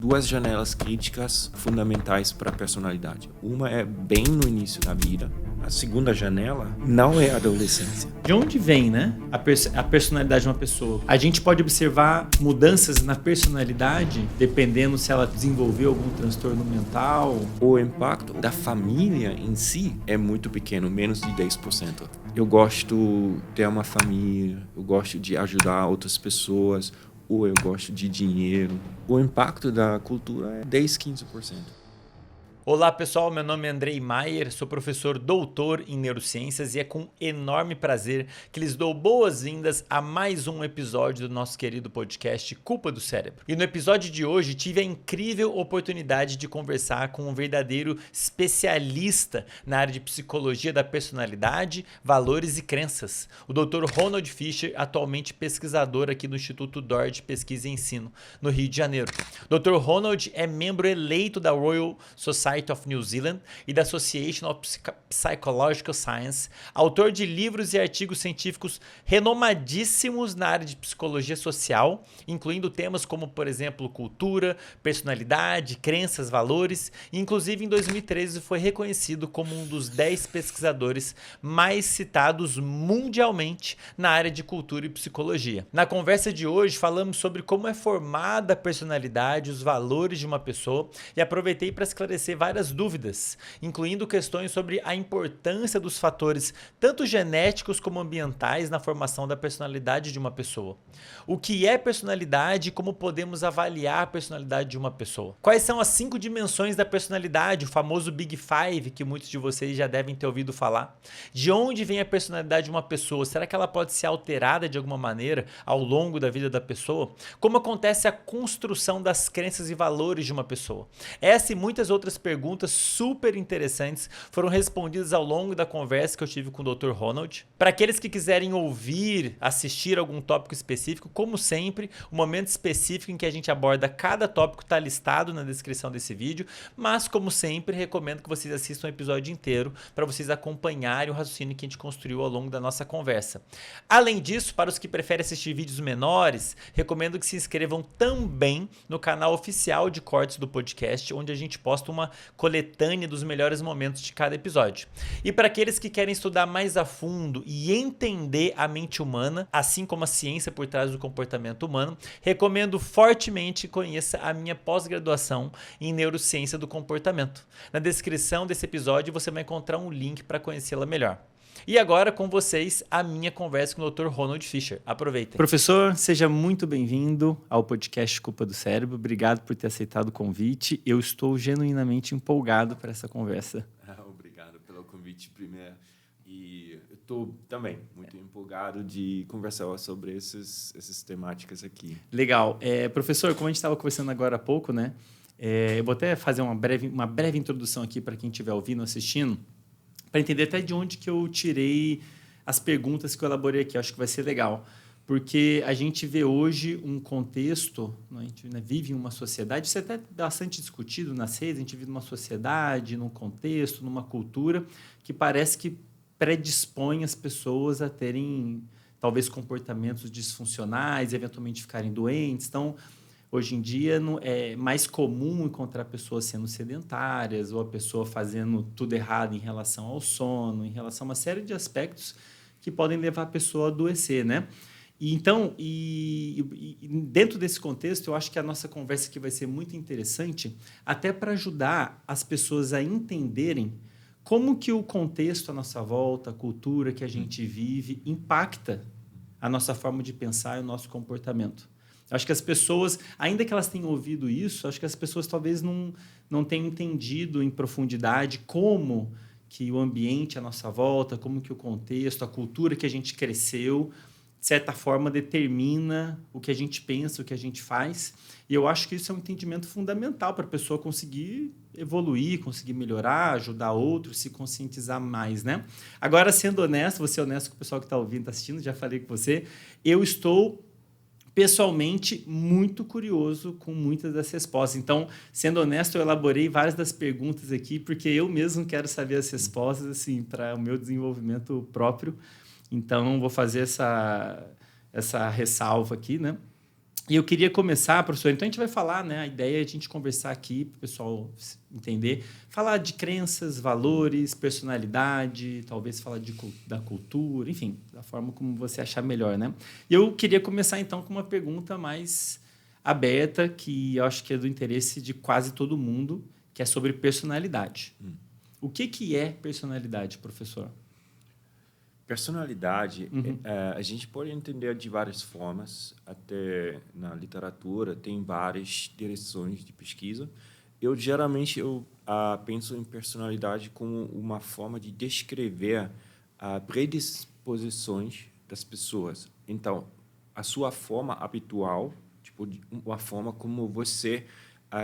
duas janelas críticas fundamentais para a personalidade. Uma é bem no início da vida. A segunda janela não é a adolescência. De onde vem, né, a personalidade de uma pessoa? A gente pode observar mudanças na personalidade dependendo se ela desenvolveu algum transtorno mental. O impacto da família em si é muito pequeno, menos de 10%. Eu gosto de ter uma família, eu gosto de ajudar outras pessoas, ou eu gosto de dinheiro. O impacto da cultura é 10, 15%. Olá pessoal, meu nome é Andrei Maier, sou professor doutor em neurociências e é com enorme prazer que lhes dou boas-vindas a mais um episódio do nosso querido podcast Culpa do Cérebro. E no episódio de hoje tive a incrível oportunidade de conversar com um verdadeiro especialista na área de psicologia da personalidade, valores e crenças, o Dr. Ronald Fisher, atualmente pesquisador aqui no Instituto D'Or de Pesquisa e Ensino, no Rio de Janeiro. Dr. Ronald é membro eleito da Royal Society of New Zealand e da Association of Psychological Science, autor de livros e artigos científicos renomadíssimos na área de psicologia social, incluindo temas como, por exemplo, cultura, personalidade, crenças, valores, e inclusive em 2013 foi reconhecido como um dos 10 pesquisadores mais citados mundialmente na área de cultura e psicologia. Na conversa de hoje falamos sobre como é formada a personalidade, os valores de uma pessoa, e aproveitei para esclarecer várias dúvidas, incluindo questões sobre a importância dos fatores tanto genéticos como ambientais na formação da personalidade de uma pessoa. O que é personalidade e como podemos avaliar a personalidade de uma pessoa. Quais são as 5 dimensões da personalidade, o famoso Big Five, que muitos de vocês já devem ter ouvido falar. De onde vem a personalidade de uma pessoa? Será que ela pode ser alterada de alguma maneira ao longo da vida da pessoa? Como acontece a construção das crenças e valores de uma pessoa? Essa e muitas outras perguntas super interessantes foram respondidas ao longo da conversa que eu tive com o Dr. Ronald. Para aqueles que quiserem ouvir, assistir algum tópico específico, como sempre, o momento específico em que a gente aborda cada tópico está listado na descrição desse vídeo, mas como sempre, recomendo que vocês assistam o episódio inteiro para vocês acompanharem o raciocínio que a gente construiu ao longo da nossa conversa. Além disso, para os que preferem assistir vídeos menores, recomendo que se inscrevam também no canal oficial de cortes do podcast, onde a gente posta uma coletânea dos melhores momentos de cada episódio. E para aqueles que querem estudar mais a fundo e entender a mente humana, assim como a ciência por trás do comportamento humano, recomendo fortemente que conheça a minha pós-graduação em neurociência do comportamento. Na descrição desse episódio você vai encontrar um link para conhecê-la melhor. E agora com vocês a minha conversa com o Dr. Ronald Fisher. Aproveitem. Professor, seja muito bem-vindo ao podcast Culpa do Cérebro. Obrigado por ter aceitado o convite. Eu estou genuinamente empolgado para essa conversa. Obrigado pelo convite primeiro. E eu estou também muito empolgado de conversar sobre essas temáticas aqui. Legal. Professor, como a gente estava conversando agora há pouco, né? Eu vou até fazer uma breve introdução aqui para quem estiver ouvindo, assistindo, para entender até de onde que eu tirei as perguntas que eu elaborei aqui. Eu acho que vai ser legal, porque a gente vê hoje um contexto, a gente vive em uma sociedade, isso é até bastante discutido nas redes, a gente vive numa sociedade, num contexto, numa cultura que parece que predispõe as pessoas a terem, talvez, comportamentos disfuncionais, eventualmente ficarem doentes. Então, hoje em dia é mais comum encontrar pessoas sendo sedentárias ou a pessoa fazendo tudo errado em relação ao sono, em relação a uma série de aspectos que podem levar a pessoa a adoecer, né? Então, dentro desse contexto, eu acho que a nossa conversa aqui vai ser muito interessante, até para ajudar as pessoas a entenderem como que o contexto à nossa volta, a cultura que a gente vive, impacta a nossa forma de pensar e o nosso comportamento. Acho que as pessoas, ainda que elas tenham ouvido isso, acho que as pessoas talvez não tenham entendido em profundidade como que o ambiente à nossa volta, como que o contexto, a cultura que a gente cresceu, de certa forma, determina o que a gente pensa, o que a gente faz. E eu acho que isso é um entendimento fundamental para a pessoa conseguir evoluir, conseguir melhorar, ajudar outros, se conscientizar mais, né? Agora, sendo honesto, vou ser honesto com o pessoal que está ouvindo, está assistindo, já falei com você, eu estou pessoalmente muito curioso com muitas das respostas. Então, sendo honesto, eu elaborei várias das perguntas aqui, porque eu mesmo quero saber as respostas assim, para o meu desenvolvimento próprio. Então, vou fazer essa ressalva aqui, né? E eu queria começar, professor, então a gente vai falar, né? A ideia é a gente conversar aqui, para o pessoal entender, falar de crenças, valores, personalidade, talvez falar da cultura, enfim, da forma como você achar melhor, né? E eu queria começar, então, com uma pergunta mais aberta, que eu acho que é do interesse de quase todo mundo, que é sobre personalidade. O que é personalidade, professor? Personalidade, a gente pode entender de várias formas, até na literatura tem várias direções de pesquisa. Geralmente penso em personalidade como uma forma de descrever predisposições das pessoas. Então, a sua forma habitual, tipo, uma forma como você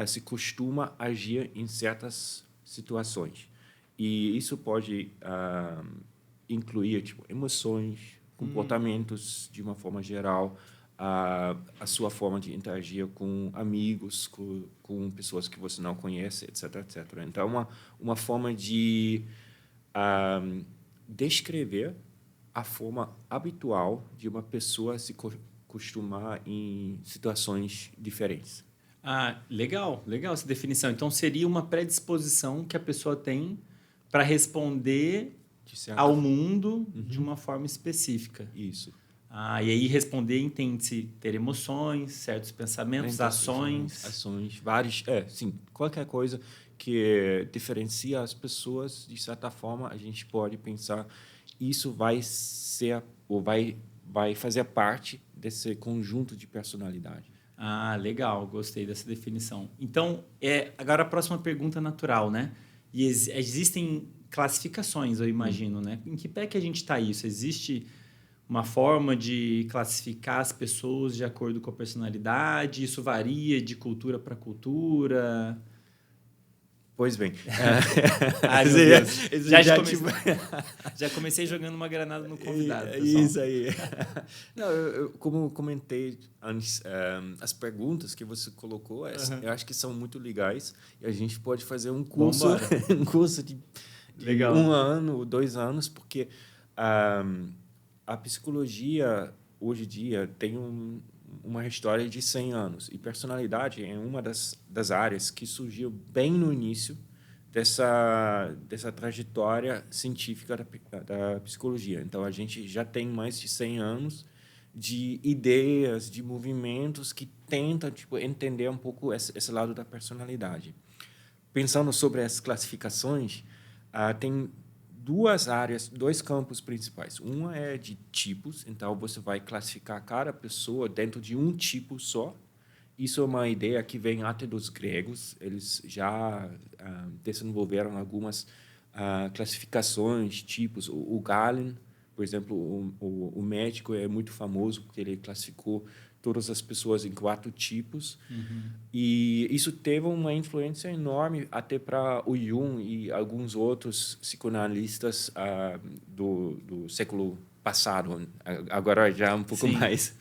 se costuma agir em certas situações. E isso pode incluir tipo emoções, comportamentos de uma forma geral, a sua forma de interagir com amigos, com pessoas que você não conhece, etc, etc. Então, uma forma de descrever a forma habitual de uma pessoa se costumar em situações diferentes. Legal essa definição. Então, seria uma predisposição que a pessoa tem para responder ao mundo de uma forma específica. Isso. E aí responder entende-se ter emoções, certos pensamentos, ações, vários, sim, qualquer coisa que diferencia as pessoas, de certa forma, a gente pode pensar isso vai ser ou vai fazer parte desse conjunto de personalidade. Legal, gostei dessa definição. Então, agora a próxima pergunta natural, né? E existem classificações, eu imagino, né? Em que pé que a gente está isso? Existe uma forma de classificar as pessoas de acordo com a personalidade? Isso varia de cultura para cultura? Pois bem. Meu Deus. Já comecei jogando uma granada no convidado, pessoal. Isso aí. Não, como comentei antes, as perguntas que você colocou, eu acho que são muito legais. E a gente pode fazer um curso, um curso de 1 ano, 2 anos, porque a psicologia, hoje em dia, tem uma história de 100 anos. E personalidade é uma das áreas que surgiu bem no início dessa trajetória científica da psicologia. Então, a gente já tem mais de 100 anos de ideias, de movimentos que tentam entender um pouco esse lado da personalidade. Pensando sobre as classificações, tem 2 campos principais. Uma é de tipos, então você vai classificar cada pessoa dentro de um tipo só. Isso é uma ideia que vem até dos gregos. Eles já desenvolveram algumas classificações, tipos. O Galen, por exemplo, o médico é muito famoso porque ele classificou todas as pessoas em 4 tipos. E isso teve uma influência enorme até para o Jung e alguns outros psicoanalistas do século passado. Agora já um pouco mais.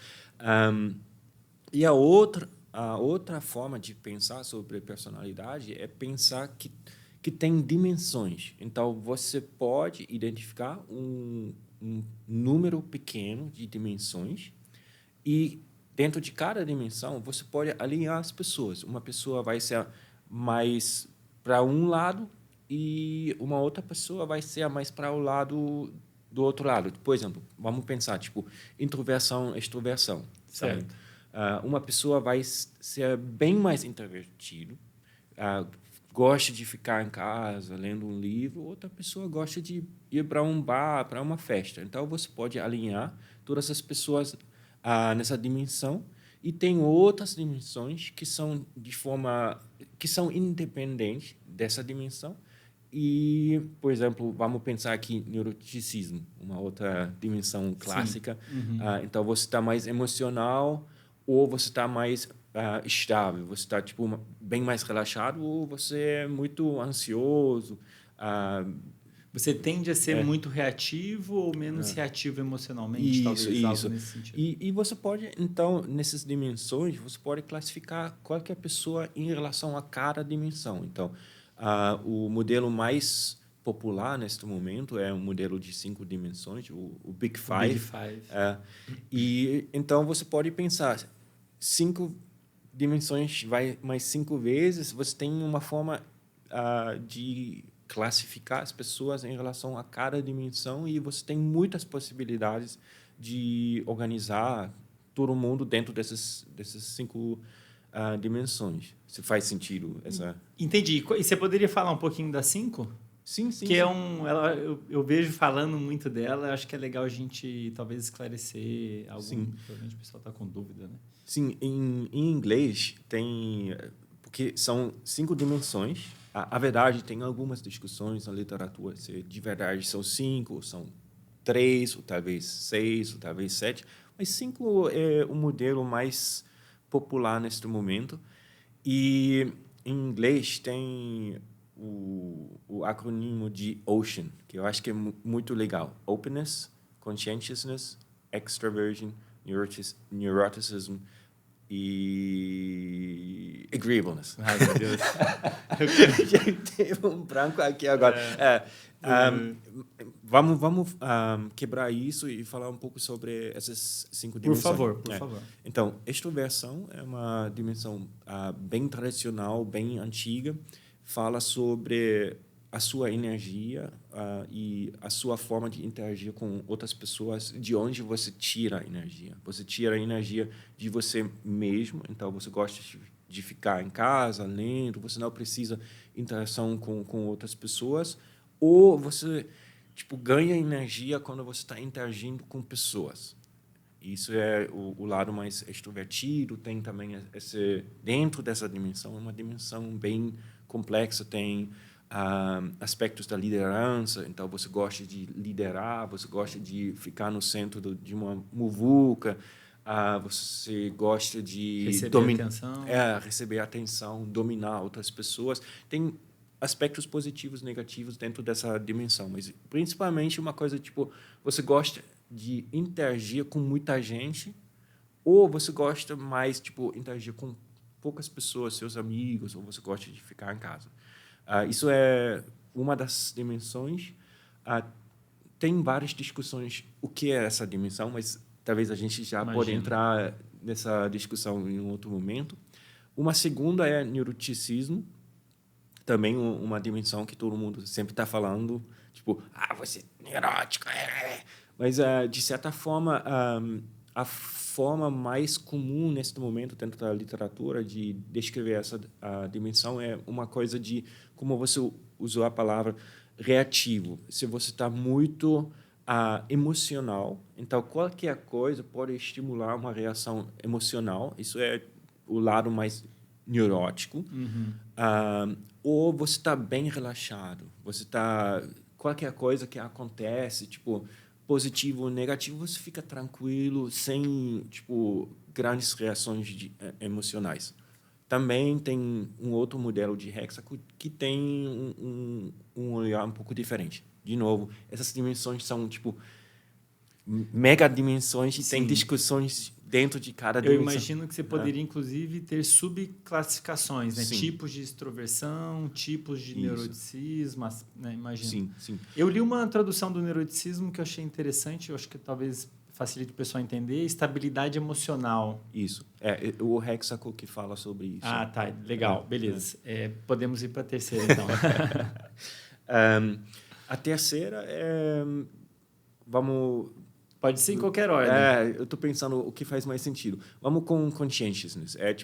E a outra forma de pensar sobre personalidade é pensar que tem dimensões. Então, você pode identificar um número pequeno de dimensões e dentro de cada dimensão, você pode alinhar as pessoas. Uma pessoa vai ser mais para um lado e uma outra pessoa vai ser mais para o lado do outro lado. Por exemplo, vamos pensar, introversão, extroversão. Certo. Uma pessoa vai ser bem mais introvertido, gosta de ficar em casa lendo um livro, outra pessoa gosta de ir para um bar, para uma festa. Então, você pode alinhar todas as pessoas nessa dimensão e tem outras dimensões que são independentes dessa dimensão. E, por exemplo, vamos pensar aqui em neuroticismo, uma outra dimensão clássica. Então, você está mais emocional ou você está mais estável, você está bem mais relaxado ou você é muito ansioso. Você tende a ser muito reativo ou menos reativo emocionalmente, talvez algo nesse sentido. E você pode, então, nessas dimensões, você pode classificar qualquer pessoa em relação a cada dimensão. Então, o modelo mais popular neste momento é um modelo de 5 dimensões, o Big Five. Big Five. E então você pode pensar, 5 dimensões vai mais 5 vezes, você tem uma forma de classificar as pessoas em relação a cada dimensão e você tem muitas possibilidades de organizar todo mundo dentro dessas 5 dimensões. Se faz sentido essa... Entendi. E você poderia falar um pouquinho das 5? Sim, sim. Que sim. eu vejo falando muito dela, acho que é legal a gente talvez esclarecer algum. Sim. Provavelmente o pessoal está com dúvida, né? Sim, em inglês tem... Porque são 5 dimensões. A verdade, tem algumas discussões na literatura se de verdade são 5, são 3, ou talvez 6, ou talvez 7. Mas 5 é o modelo mais popular neste momento. E em inglês tem o acrônimo de OCEAN, que eu acho que é muito legal. Openness, Conscientiousness, Extraversion, Neuroticism e Agreeableness. Ai, meu Deus. Já teve um branco aqui agora. Vamos quebrar isso e falar um pouco sobre essas 5 dimensões. Por favor. Então, extroversão é uma dimensão bem tradicional, bem antiga. Fala sobre a sua energia e a sua forma de interagir com outras pessoas, de onde você tira a energia. Você tira a energia de você mesmo, então você gosta de ficar em casa, lendo, você não precisa interação com outras pessoas, ou você ganha energia quando você está interagindo com pessoas. Isso é o lado mais extrovertido. Tem também dentro dessa dimensão, uma dimensão bem complexa, tem aspectos da liderança, então você gosta de liderar, você gosta de ficar no centro de uma muvuca, você gosta de receber atenção, dominar outras pessoas. Tem aspectos positivos e negativos dentro dessa dimensão, mas principalmente uma coisa você gosta de interagir com muita gente, ou você gosta mais interagir com poucas pessoas, seus amigos, ou você gosta de ficar em casa. Isso é uma das dimensões. Tem várias discussões o que é essa dimensão, mas talvez a gente já pode entrar nessa discussão em um outro momento. Uma segunda é neuroticismo, também uma dimensão que todo mundo sempre está falando, você é neurótico. Mas, de certa forma, a forma mais comum neste momento dentro da literatura de descrever essa dimensão é uma coisa de, como você usou a palavra, reativo. Se você está muito emocional, então qualquer coisa pode estimular uma reação emocional. Isso é o lado mais neurótico. Ou você está bem relaxado. Qualquer coisa que acontece, positivo ou negativo, você fica tranquilo, sem grandes reações emocionais. Também tem um outro modelo de Hexaco que tem um olhar um pouco diferente. De novo, essas dimensões são mega dimensões e tem discussões dentro de cada dimensão. Eu imagino que você poderia, inclusive, ter subclassificações, né? Tipos de extroversão, tipos de neuroticismo, né? Imagino. Sim. Eu li uma tradução do neuroticismo que eu achei interessante, eu acho que talvez facilite o pessoal entender, estabilidade emocional. Isso. É o Hexaco que fala sobre isso. Tá. Legal. Beleza. Podemos ir para a terceira, então. A terceira é... Vamos... Pode ser em qualquer ordem. Eu estou pensando o que faz mais sentido. Vamos com conscientiousness. É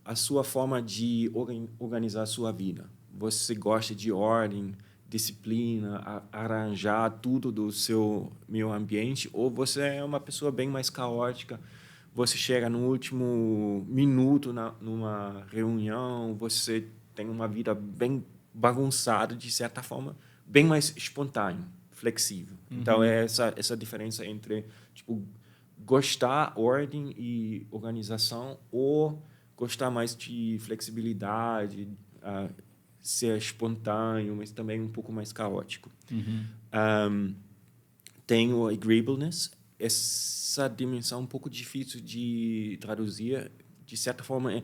a sua forma de organizar a sua vida. Você gosta de ordem, disciplina, arranjar tudo do seu meio ambiente, ou você é uma pessoa bem mais caótica, você chega no último minuto numa reunião, você tem uma vida bem bagunçada, de certa forma, bem mais espontâneo, flexível. Então, é essa diferença entre gostar ordem e organização, ou gostar mais de flexibilidade, ser espontâneo, mas também um pouco mais caótico. Tem o agreeableness. Essa dimensão é um pouco difícil de traduzir. De certa forma,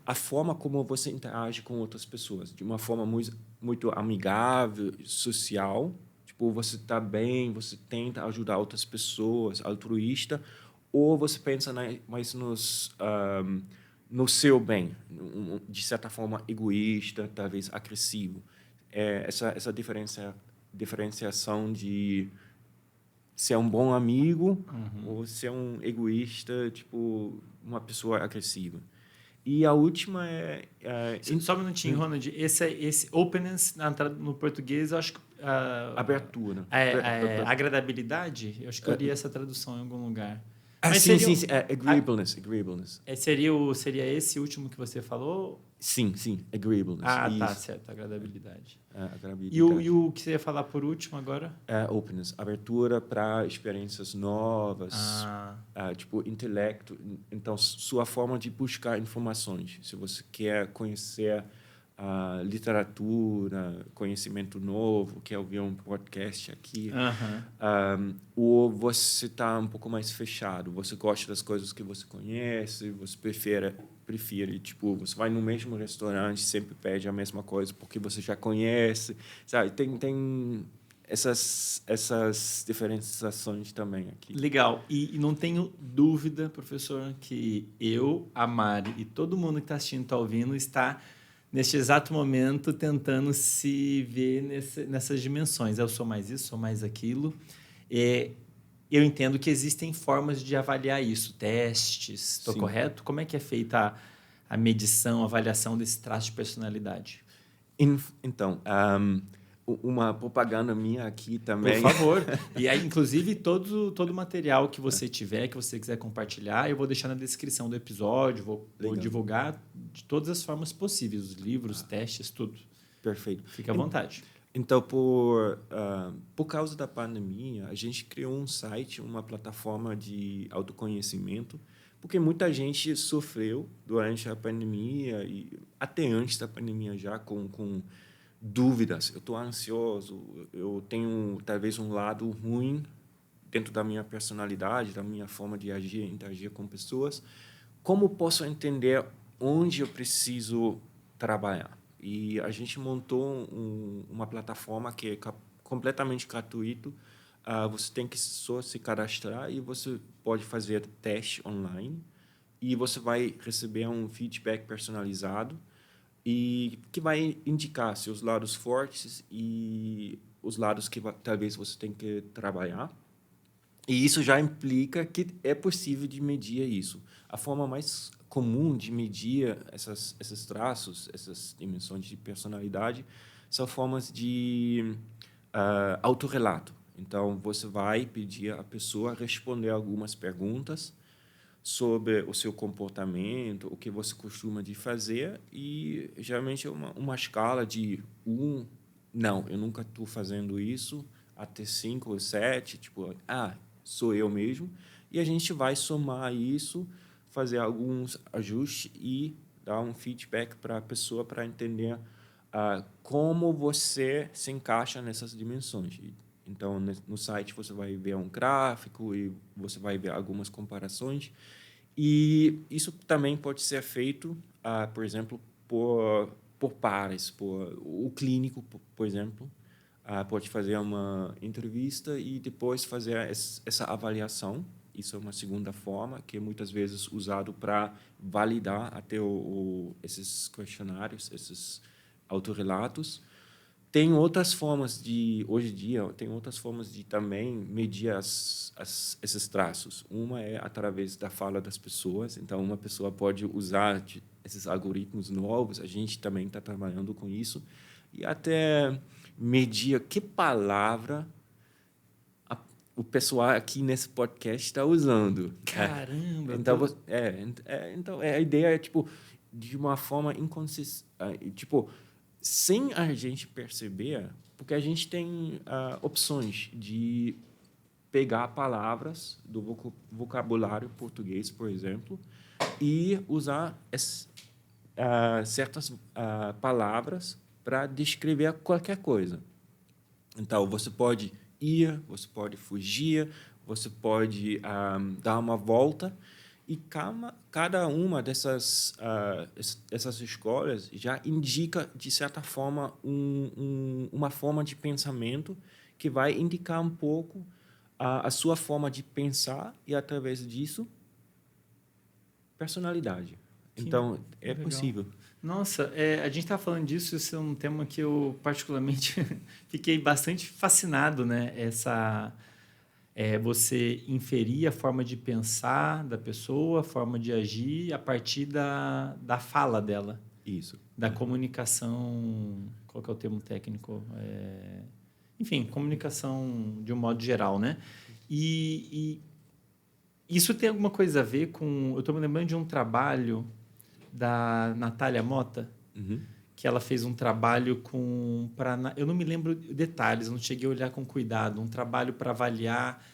a forma como você interage com outras pessoas, de uma forma muito amigável, social. Você está bem, você tenta ajudar outras pessoas, altruísta, ou você pensa mais no seu bem, de certa forma egoísta, talvez agressivo. Essa diferenciação de ser um bom amigo ou ser um egoísta, tipo uma pessoa agressiva. E a última Só um minutinho, Ronald. Esse openness no português, eu acho que abertura. Agradabilidade, eu acho que eu li essa tradução em algum lugar. Mas sim. Agreeableness. Seria esse último que você falou? Sim, agreeableness. Tá, certo, agradabilidade. Agradabilidade. E o que você ia falar por último agora? Openness, abertura para experiências novas, tipo intelecto. Então, sua forma de buscar informações. Se você quer conhecer literatura, conhecimento novo, quer ouvir um podcast aqui, ou você está um pouco mais fechado, você gosta das coisas que você conhece, você prefere, tipo, você vai no mesmo restaurante, sempre pede a mesma coisa porque você já conhece, sabe? Tem essas diferenciações também aqui. Legal. E não tenho dúvida, professor, que eu, a Mari e todo mundo que está assistindo, está ouvindo, está neste exato momento tentando se ver nessas dimensões. Eu sou mais isso, sou mais aquilo. Eu entendo que existem formas de avaliar isso, testes, estou correto? Como é que é feita a medição, a avaliação desse traço de personalidade? Então, uma propaganda minha aqui também. Por favor. E aí, inclusive, todo o material que você tiver, que você quiser compartilhar, eu vou deixar na descrição do episódio, vou divulgar de todas as formas possíveis, os livros, testes, tudo. Perfeito. Fique à vontade. Então, por causa da pandemia, a gente criou um site, uma plataforma de autoconhecimento, porque muita gente sofreu durante a pandemia e até antes da pandemia já com dúvidas. Eu estou ansioso, eu tenho talvez um lado ruim dentro da minha personalidade, da minha forma de agir, interagir com pessoas. Como posso entender onde eu preciso trabalhar? E a gente montou uma plataforma que é completamente gratuito. Você tem que só se cadastrar e você pode fazer teste online e você vai receber um feedback personalizado e que vai indicar seus lados fortes e os lados que talvez você tenha que trabalhar. E isso já implica que é possível de medir isso. A forma mais comum de medir esses traços, essas dimensões de personalidade, são formas de autorrelato. Então, você vai pedir à pessoa responder algumas perguntas sobre o seu comportamento, o que você costuma de fazer, e geralmente é uma escala de 1, não, eu nunca estou fazendo isso, até 5 ou 7, tipo, sou eu mesmo, e a gente vai somar isso, fazer alguns ajustes e dar um feedback para a pessoa para entender como você se encaixa nessas dimensões. Então, no site você vai ver um gráfico e você vai ver algumas comparações. E isso também pode ser feito, por exemplo, por pares. O clínico, por exemplo, pode fazer uma entrevista e depois fazer essa avaliação. Isso é uma segunda forma, que é muitas vezes usado para validar até esses questionários, esses autorrelatos. Tem outras formas hoje em dia, tem outras formas de também medir esses traços. Uma é através da fala das pessoas. Então, uma pessoa pode usar esses algoritmos novos. A gente também está trabalhando com isso. E até medir que palavra o pessoal aqui nesse podcast está usando. Caramba! Então, a ideia é, tipo, de uma forma inconsistente. Tipo, sem a gente perceber, porque a gente tem opções de pegar palavras do vocabulário português, por exemplo, e usar certas palavras para descrever qualquer coisa. Então, você pode ir, você pode fugir, você pode dar uma volta, e cada uma essas escolhas já indica, de certa forma, uma forma de pensamento que vai indicar um pouco a sua forma de pensar e, através disso, personalidade. Então, é legal. possível. Nossa, a gente está falando disso, isso é um tema que eu particularmente fiquei bastante fascinado, né? Você inferir a forma de pensar da pessoa, a forma de agir a partir da fala dela, Isso. da comunicação, qual que é o termo técnico? Enfim, comunicação de um modo geral, né? E isso tem alguma coisa a ver com... Eu estou me lembrando de um trabalho da Natália Mota, Uhum. que ela fez um trabalho eu não me lembro detalhes, não cheguei a olhar com cuidado, um trabalho para avaliar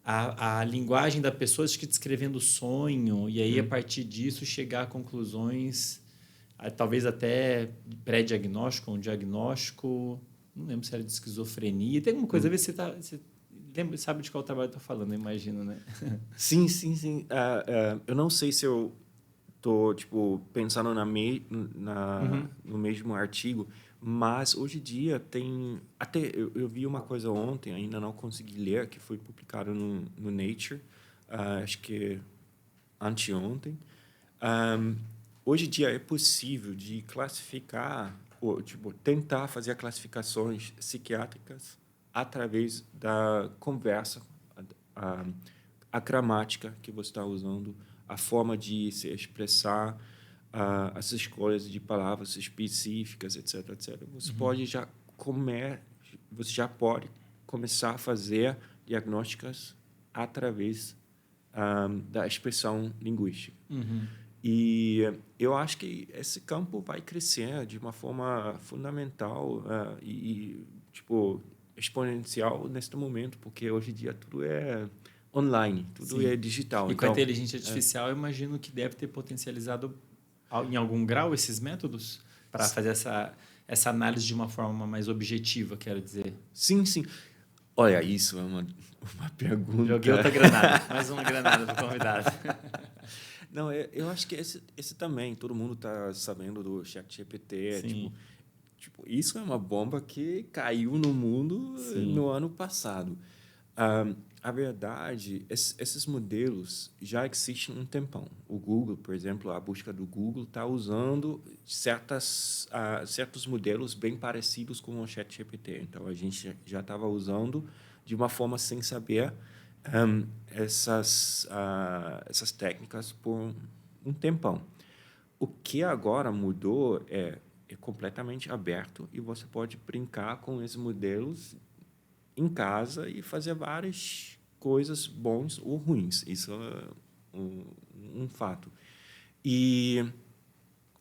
a linguagem da pessoa, acho que descrevendo o sonho, e aí, a partir disso, chegar a conclusões, talvez até pré-diagnóstico, um diagnóstico, não lembro se era de esquizofrenia, tem alguma coisa a ver se você lembra, sabe de qual trabalho eu estou falando, eu imagino, né? Sim, sim, sim. Eu não sei se eu tô pensando no mesmo artigo, mas hoje em dia tem até eu vi uma coisa ontem, ainda não consegui ler, que foi publicado no Nature, acho que anteontem. Hoje em dia é possível de classificar ou tentar fazer classificações psiquiátricas através da conversa, a gramática que você está usando, a forma de se expressar, as escolhas de palavras específicas, etc, etc. Você já pode começar a fazer diagnósticas através da expressão linguística. E eu acho que esse campo vai crescer de uma forma fundamental exponencial neste momento, porque hoje em dia tudo é online, tudo é digital. E com a inteligência artificial, eu imagino que deve ter potencializado em algum grau esses métodos para fazer essa análise de uma forma mais objetiva, quero dizer. Sim, sim. Olha, isso é uma pergunta... Joguei outra granada, mais uma granada para o convidado. Não, eu acho que esse também, todo mundo está sabendo do ChatGPT. Isso é uma bomba que caiu no mundo no ano passado. A verdade, esses modelos já existem há um tempão. O Google, por exemplo, a busca do Google está usando certos modelos bem parecidos com o ChatGPT. Então, a gente já estava usando de uma forma sem saber essas técnicas por um tempão. O que agora mudou é completamente aberto e você pode brincar com esses modelos em casa e fazer várias coisas bons ou ruins. Isso é um fato. E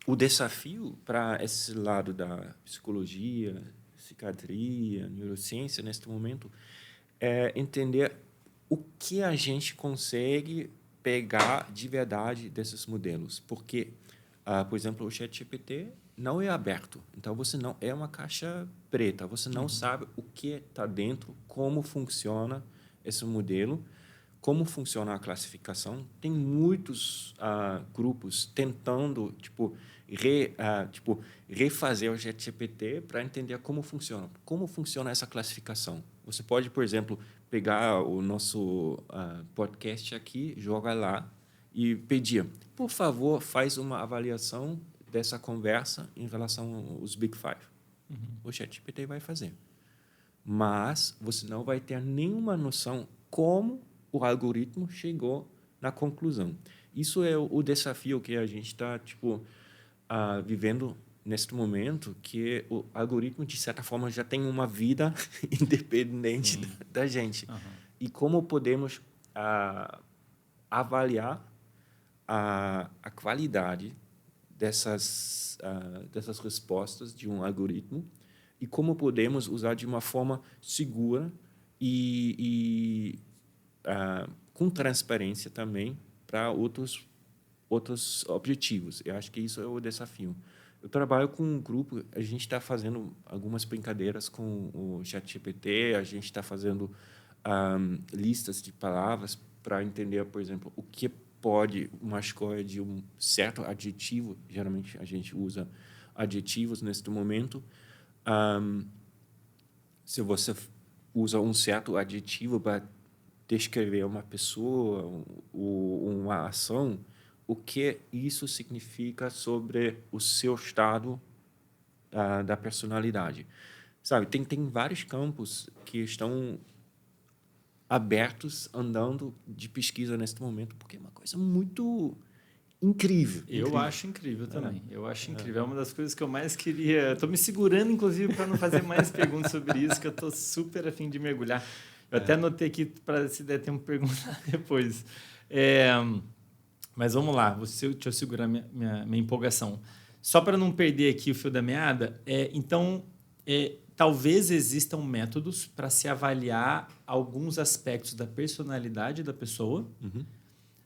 o desafio para esse lado da psicologia, psiquiatria, neurociência, neste momento, é entender o que a gente consegue pegar de verdade desses modelos. Porque, por exemplo, o ChatGPT não é aberto. Então, você não é uma caixa preta. Você não sabe o que está dentro, como funciona esse modelo, como funciona a classificação. Tem muitos grupos tentando refazer o ChatGPT para entender como funciona essa classificação. Você pode, por exemplo, pegar o nosso podcast aqui, joga lá e pedir, por favor, faz uma avaliação dessa conversa em relação aos Big Five. O ChatGPT vai fazer. Mas você não vai ter nenhuma noção como o algoritmo chegou na conclusão. Isso é o desafio que a gente está vivendo neste momento, que o algoritmo, de certa forma, já tem uma vida independente da gente. E como podemos avaliar a qualidade dessas respostas de um algoritmo e como podemos usar de uma forma segura e com transparência também para outros objetivos. Eu acho que isso é o desafio. Eu trabalho com um grupo, a gente está fazendo algumas brincadeiras com o ChatGPT, a gente está fazendo listas de palavras para entender, por exemplo, o que pode uma escolha de um certo adjetivo. Geralmente, a gente usa adjetivos neste momento. Se você usa um certo adjetivo para descrever uma pessoa ou uma ação, o que isso significa sobre o seu estado da personalidade. Sabe, tem vários campos que estão abertos, andando de pesquisa neste momento, porque é uma coisa muito incrível. Eu acho incrível também. Eu acho incrível. É uma das coisas que eu mais queria. Estou me segurando, inclusive, para não fazer mais perguntas sobre isso, que eu estou super afim de mergulhar. Eu até anotei aqui para, se der tempo, perguntar depois. Mas vamos lá, deixa eu segurar minha empolgação. Só para não perder aqui o fio da meada, então, talvez existam métodos para se avaliar alguns aspectos da personalidade da pessoa,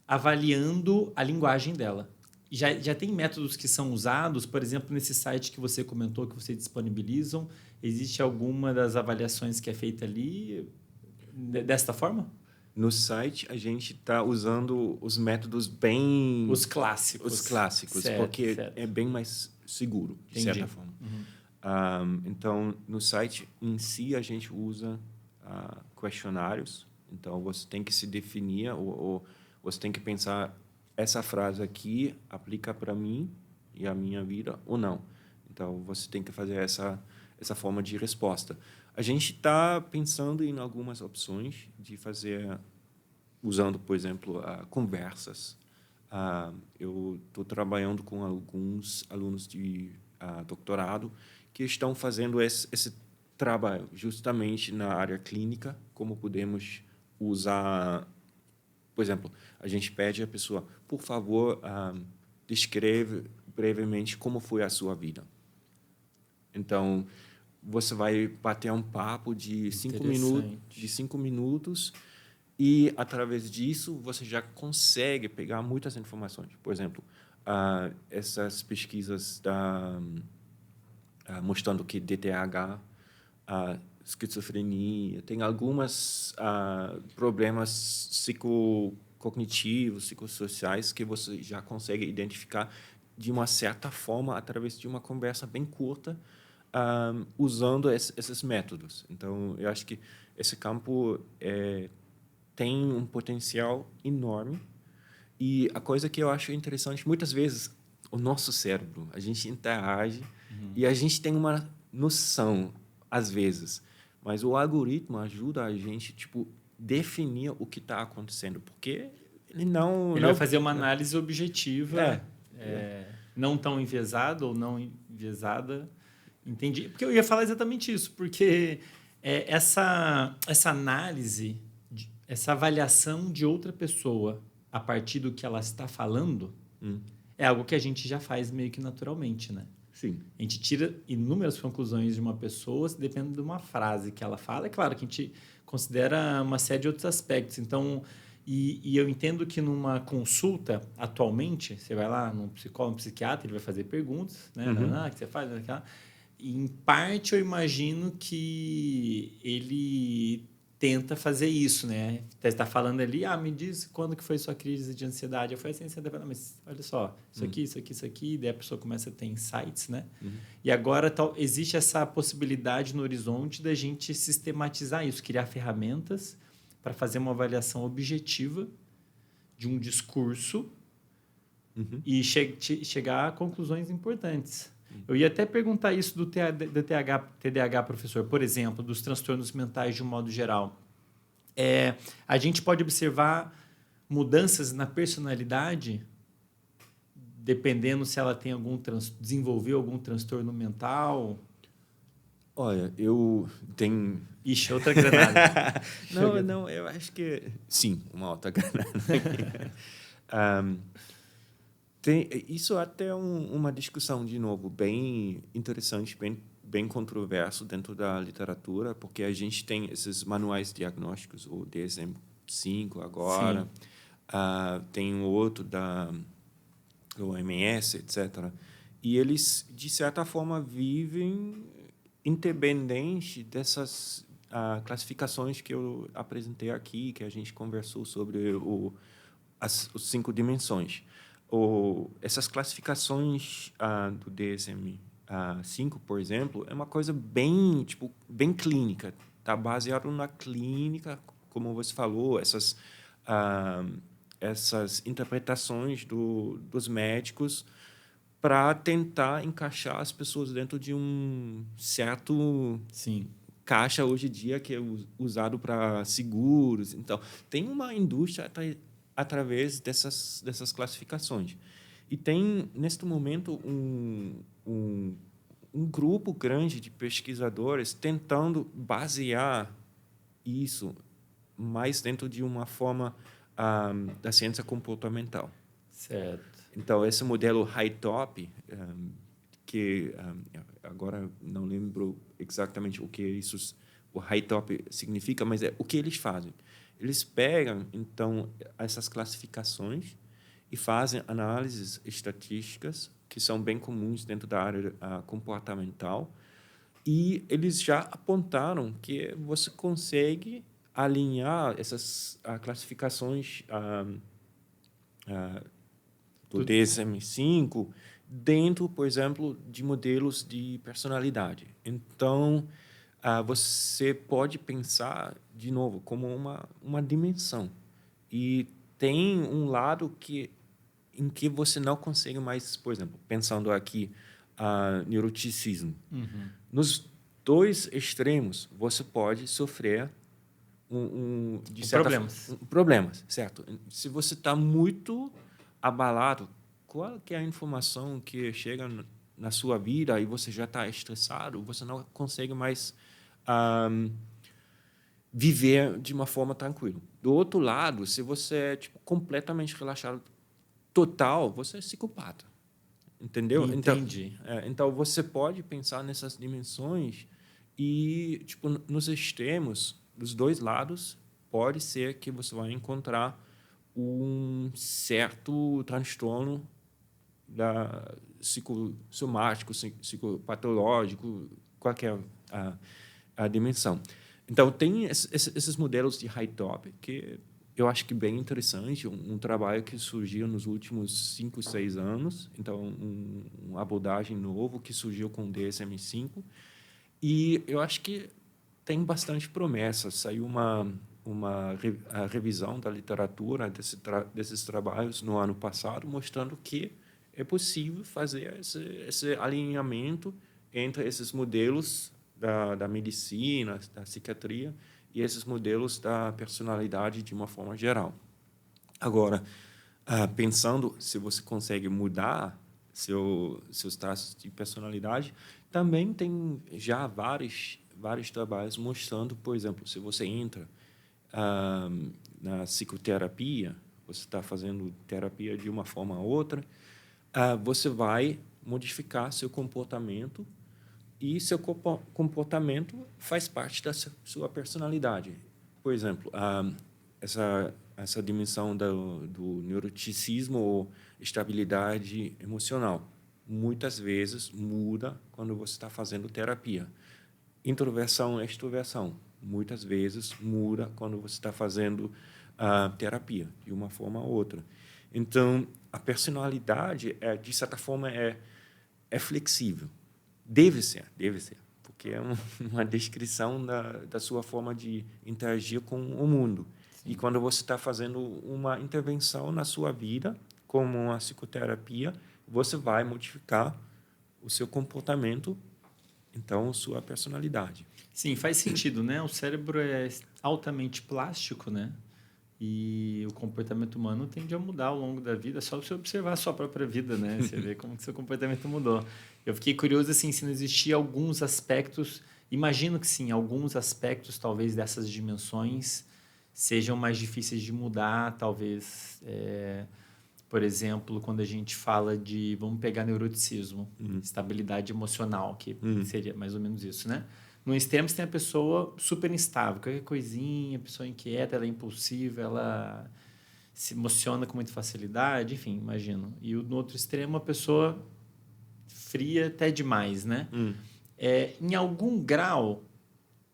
avaliando a linguagem dela. Já tem métodos que são usados, por exemplo, nesse site que você comentou, que vocês disponibilizam, existe alguma das avaliações que é feita ali desta forma? No site, a gente está usando os métodos bem... Os clássicos. Os clássicos, certo, porque certo. é bem mais seguro, de Entendi. certa forma. Então, no site em si, a gente usa questionários. Então, você tem que se definir, ou você tem que pensar, essa frase aqui aplica para mim e a minha vida ou não. Então, você tem que fazer essa forma de resposta. A gente está pensando em algumas opções de fazer, usando, por exemplo, conversas. Eu estou trabalhando com alguns alunos de doutorado que estão fazendo esse trabalho justamente na área clínica, como podemos usar. Por exemplo, a gente pede à pessoa, por favor, descreve brevemente como foi a sua vida. Então, você vai bater um papo de 5 minutos e, através disso, você já consegue pegar muitas informações. Por exemplo, essas pesquisas mostrando que DTH, esquizofrenia, tem alguns problemas psicocognitivos, psicossociais que você já consegue identificar de uma certa forma através de uma conversa bem curta, usando esses métodos. Então, eu acho que esse campo tem um potencial enorme. E a coisa que eu acho interessante, muitas vezes, o nosso cérebro, a gente interage e a gente tem uma noção, às vezes, mas o algoritmo ajuda a gente, definir o que está acontecendo, porque ele vai fazer uma análise objetiva, É. não tão enviesada ou não enviesada. Entendi. Porque eu ia falar exatamente isso, porque essa análise, essa avaliação de outra pessoa a partir do que ela está falando é algo que a gente já faz meio que naturalmente, né? Sim. A gente tira inúmeras conclusões de uma pessoa dependendo de uma frase que ela fala. É claro que a gente considera uma série de outros aspectos. Então, e eu entendo que numa consulta, atualmente, você vai lá num psicólogo, um psiquiatra, ele vai fazer perguntas, né? O que você faz? E, em parte, eu imagino que ele tenta fazer isso, né? Você está falando ali, me diz quando que foi sua crise de ansiedade. Eu falei assim, você fala, mas olha só, isso aqui, daí a pessoa começa a ter insights, né? E agora existe essa possibilidade no horizonte da gente sistematizar isso, criar ferramentas para fazer uma avaliação objetiva de um discurso e chegar a conclusões importantes. Eu ia até perguntar isso do TDAH, professor, por exemplo, dos transtornos mentais de um modo geral. A gente pode observar mudanças na personalidade, dependendo se ela tem desenvolveu algum transtorno mental? Olha, eu tenho... Ixi, outra granada. Não, eu acho que... Sim, uma outra granada. Isso até é uma discussão, de novo, bem interessante, bem controverso dentro da literatura, porque a gente tem esses manuais diagnósticos, o DSM-5 agora, tem um outro da OMS, etc. E eles, de certa forma, vivem independente dessas classificações que eu apresentei aqui, que a gente conversou sobre as 5 dimensões. Essas classificações do DSM-5, por exemplo, é uma coisa bem clínica. Está baseado na clínica, como você falou, essas interpretações dos médicos para tentar encaixar as pessoas dentro de um certo caixa hoje em dia que é usado para seguros. Então, tem uma indústria através dessas classificações. E tem, neste momento, um grupo grande de pesquisadores tentando basear isso mais dentro de uma forma da ciência comportamental. Certo. Então, esse modelo high-top, que agora não lembro exatamente o high-top significa, mas é o que eles fazem. Eles pegam, então, essas classificações e fazem análises estatísticas que são bem comuns dentro da área comportamental, e eles já apontaram que você consegue alinhar essas classificações do DSM-5 dentro, por exemplo, de modelos de personalidade. Então, você pode pensar, de novo, como uma dimensão. E tem um lado em que você não consegue mais, por exemplo, pensando aqui, neuroticismo. Uhum. Nos dois extremos, você pode sofrer problemas, certo? Se você está muito abalado, qual que é a informação que chega na sua vida e você já está estressado, você não consegue mais viver de uma forma tranquila. Do outro lado, se você é completamente relaxado, total, você é psicopata. Entendeu? Entendi. Então, você pode pensar nessas dimensões e, nos extremos, dos dois lados, pode ser que você vai encontrar um certo transtorno psicossomático, psicopatológico, qualquer a dimensão. Então, tem esses modelos de high-top que eu acho que bem interessante, um trabalho que surgiu nos últimos 5, 6 anos, então uma abordagem novo que surgiu com o DSM-5, e eu acho que tem bastante promessa. Saiu a revisão da literatura desses trabalhos no ano passado, mostrando que é possível fazer esse alinhamento entre esses modelos da medicina, da psiquiatria, e esses modelos da personalidade de uma forma geral. Agora, pensando se você consegue mudar seus traços de personalidade, também tem já vários trabalhos mostrando, por exemplo, se você entra na psicoterapia, você está fazendo terapia de uma forma ou outra, você vai modificar seu comportamento, e seu comportamento faz parte da sua personalidade. Por exemplo, essa dimensão do neuroticismo ou estabilidade emocional muitas vezes muda quando você está fazendo terapia. Introversão e extroversão muitas vezes muda quando você está fazendo terapia, de uma forma ou outra. Então, a personalidade, de certa forma, é flexível. Deve ser, porque é uma descrição da sua forma de interagir com o mundo. Sim. E quando você está fazendo uma intervenção na sua vida, como uma psicoterapia, você vai modificar o seu comportamento, então, sua personalidade. Sim, faz sentido, né? O cérebro é altamente plástico, né? E o comportamento humano tende a mudar ao longo da vida, só você observar a sua própria vida, né? Você vê como que seu comportamento mudou. Eu fiquei curioso, assim, se não existia alguns aspectos, imagino que sim, alguns aspectos, talvez, dessas dimensões sejam mais difíceis de mudar, talvez, por exemplo, quando a gente fala de, vamos pegar neuroticismo, estabilidade emocional, que seria mais ou menos isso, né? No extremo, você tem a pessoa super instável, qualquer coisinha, a pessoa inquieta, ela é impulsiva, ela se emociona com muita facilidade, enfim, imagino. E no outro extremo, a pessoa fria até demais, né? Em algum grau,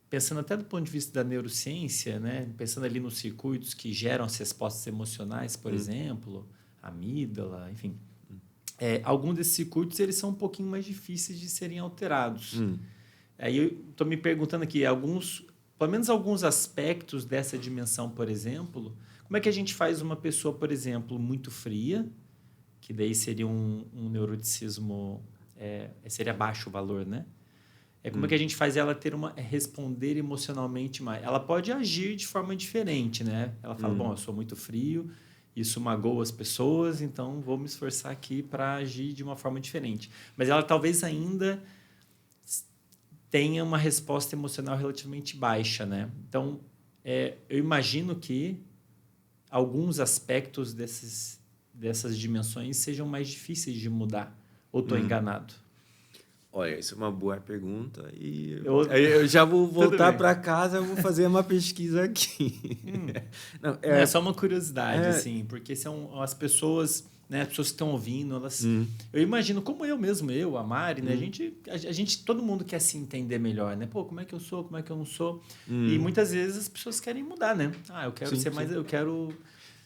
pensando até do ponto de vista da neurociência, né? Pensando ali nos circuitos que geram as respostas emocionais, por exemplo, amígdala, enfim. Alguns desses circuitos eles são um pouquinho mais difíceis de serem alterados. Aí eu estou me perguntando aqui, alguns pelo menos alguns aspectos dessa dimensão, por exemplo. Como é que a gente faz uma pessoa, por exemplo, muito fria, que daí seria um neuroticismo, seria baixo o valor, né? Como é que a gente faz ela responder emocionalmente mais? Ela pode agir de forma diferente, né? Ela fala, bom, eu sou muito frio, isso magoa as pessoas, então vou me esforçar aqui para agir de uma forma diferente. Mas ela talvez ainda tenha uma resposta emocional relativamente baixa, né? Então, eu imagino que alguns aspectos dessas dimensões sejam mais difíceis de mudar. Ou estou enganado? Olha, isso é uma boa pergunta e Eu- eu já vou voltar bem. para casa, vou fazer uma pesquisa aqui. Não, É só uma curiosidade, é- assim, porque são as pessoas, né, as pessoas que estão ouvindo, elas... Eu imagino, como eu mesmo, a Mari, né, a gente, todo mundo quer se entender melhor, né? Pô, como é que eu sou, como é que eu não sou? E muitas vezes as pessoas querem mudar, né? Eu quero Sim, ser mais, eu quero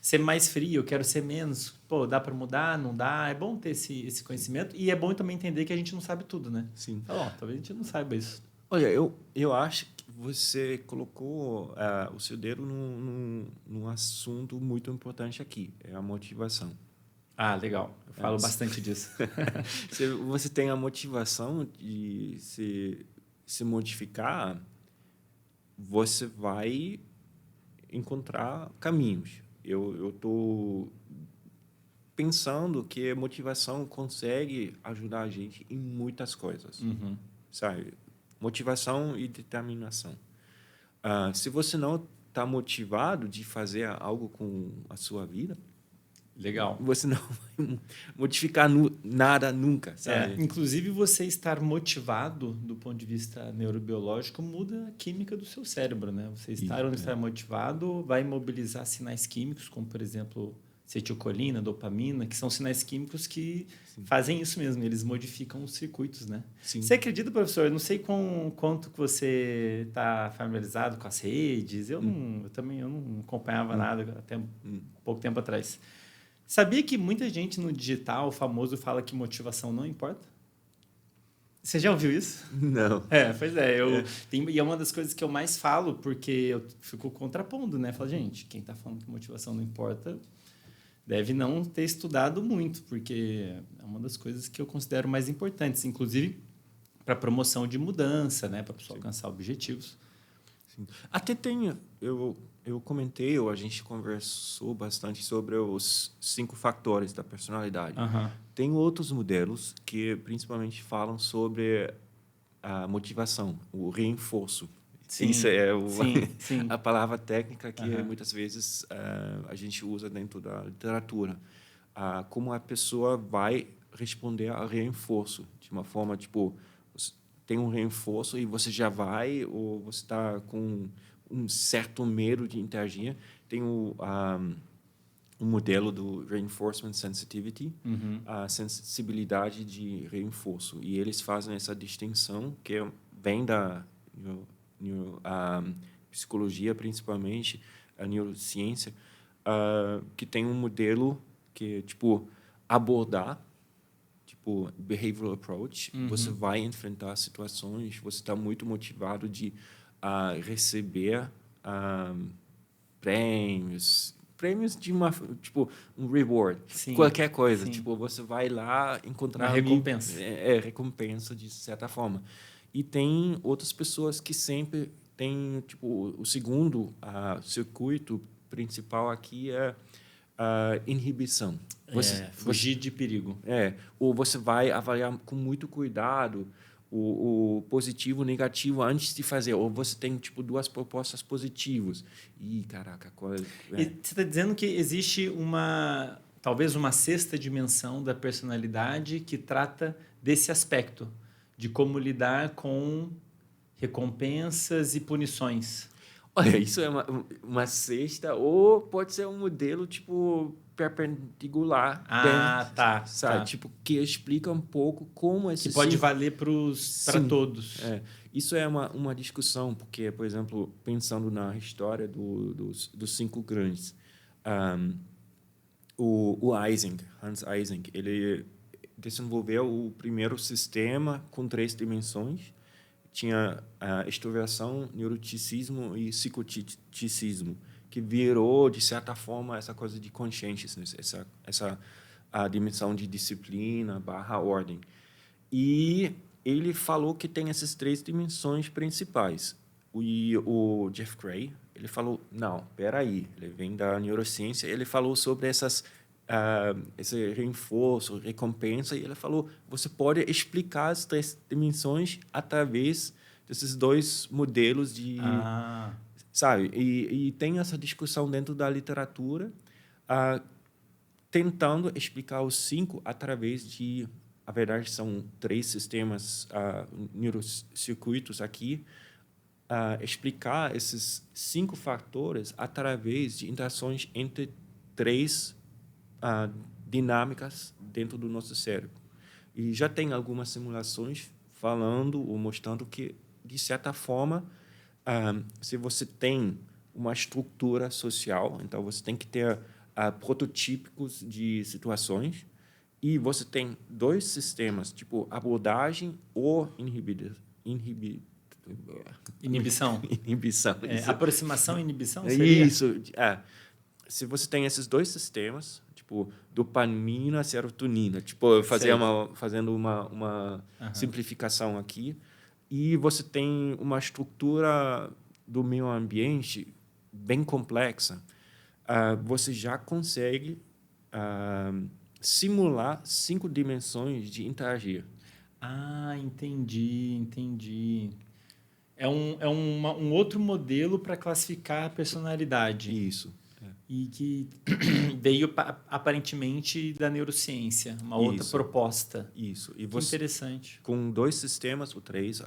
ser mais frio, eu quero ser menos. Pô, dá para mudar, não dá? É bom ter esse conhecimento e é bom também entender que a gente não sabe tudo, né? Sim. Fala, talvez a gente não saiba isso. Olha, eu acho que você colocou o seu dedo num assunto muito importante aqui, é a motivação. Legal. Eu falo bastante disso. Se você tem a motivação de se modificar, você vai encontrar caminhos. Eu estou pensando que a motivação consegue ajudar a gente em muitas coisas, sabe? Motivação e determinação. Se você não está motivado de fazer algo com a sua vida, Legal. você não vai modificar nada nunca, sabe? Inclusive, você estar motivado do ponto de vista neurobiológico muda a química do seu cérebro, né? Você estar ou não estar motivado vai mobilizar sinais químicos, como, por exemplo, acetilcolina, dopamina, que são sinais químicos que fazem isso mesmo, eles modificam os circuitos, né? Sim. Você acredita, professor? Eu não sei quanto que você está familiarizado com as redes, eu também não acompanhava nada até pouco tempo atrás. Sabia que muita gente no digital famoso fala que motivação não importa? Você já ouviu isso? Não. Pois é. E é uma das coisas que eu mais falo, porque eu fico contrapondo, né? Falo, gente, quem está falando que motivação não importa deve não ter estudado muito, porque é uma das coisas que eu considero mais importantes, inclusive para promoção de mudança, né? Para a pessoa alcançar objetivos. Sim. Até tem... Eu comentei, ou a gente conversou bastante sobre os 5 fatores da personalidade. Tem outros modelos que principalmente falam sobre a motivação, o reforço. Sim, isso é sim. a palavra técnica que muitas vezes a gente usa dentro da literatura. Como a pessoa vai responder ao reforço de uma forma, tipo, tem um reforço e você já vai, ou você está com um certo medo de interagir. Tem o modelo do Reinforcement Sensitivity, a sensibilidade de reforço. E eles fazem essa distinção que vem da psicologia, principalmente, a neurociência, que tem um modelo que, tipo, abordar, tipo, behavioral approach. Você vai enfrentar situações, você está muito motivado de receber prêmios de tipo um reward, qualquer coisa, tipo você vai lá encontrar uma recompensa, recompensa de certa forma. E tem outras pessoas que sempre tem tipo o segundo circuito principal aqui é a inibição. Fugir de perigo. Ou você vai avaliar com muito cuidado o positivo e o negativo antes de fazer. Ou você tem, tipo, 2 propostas positivas. Caraca, qual é? E você está dizendo que existe talvez uma 6ª dimensão da personalidade que trata desse aspecto, de como lidar com recompensas e punições. Olha, isso é uma 6ª, ou pode ser um modelo, tipo, perpendicular. Tá. Tipo, que explica um pouco como esse... Que pode valer para todos. Isso é uma discussão, porque, por exemplo, pensando na história dos 5 grandes, o Hans Eysenck, ele desenvolveu o primeiro sistema com 3 dimensões, tinha a extroversão, neuroticismo e psicoticismo, que virou, de certa forma, essa coisa de conscientiousness, essa a dimensão de disciplina / ordem. E ele falou que tem essas 3 dimensões principais. E o Jeff Gray, ele falou, não, peraí, ele vem da neurociência, ele falou sobre esse reforço, recompensa, e ele falou, você pode explicar as 3 dimensões através desses 2 modelos de... Sabe? E tem essa discussão dentro da literatura, tentando explicar os 5 através de... A verdade, são 3 sistemas neurocircuitos aqui, explicar esses 5 fatores através de interações entre 3 dinâmicas dentro do nosso cérebro. E já tem algumas simulações falando ou mostrando que, de certa forma, se você tem uma estrutura social, então você tem que ter prototípicos de situações, e você tem 2 sistemas, tipo abordagem ou inibição. Inibição. Aproximação e inibição seria? Isso. Se você tem esses 2 sistemas, tipo dopamina, serotonina, tipo fazendo uma simplificação aqui, e você tem uma estrutura do meio ambiente bem complexa, você já consegue simular 5 dimensões de interagir. Entendi. É um outro modelo para classificar a personalidade. Isso. E que veio aparentemente da neurociência, uma outra proposta. Isso. E que interessante. Com 2 sistemas, ou 3,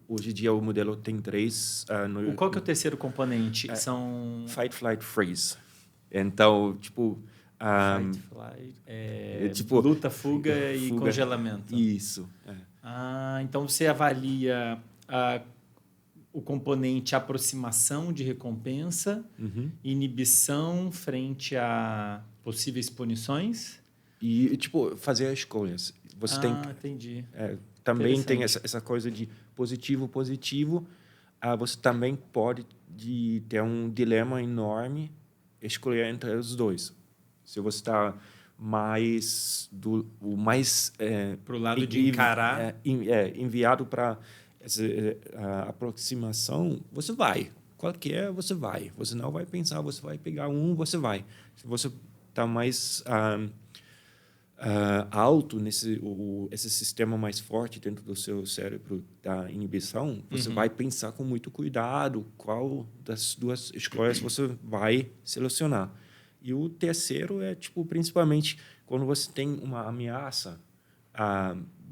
hoje em dia o modelo tem 3. Qual que é o terceiro componente? São fight, flight, freeze. Então, tipo... fight, flight, luta, fuga e congelamento. Isso. Então você avalia o componente aproximação de recompensa, inibição frente a possíveis punições. E, tipo, fazer as escolhas. Você tem... entendi. Também tem essa coisa de positivo. Você também pode ter um dilema enorme, escolher entre os 2. Se você está mais para o lado de encarar, enviado para essa aproximação, você vai. Qualquer você vai. Você não vai pensar, você vai pegar você vai. Se você está mais alto esse sistema mais forte dentro do seu cérebro da inibição, você vai pensar com muito cuidado qual das 2 escolhas você vai selecionar. E o terceiro é, tipo, principalmente quando você tem uma ameaça,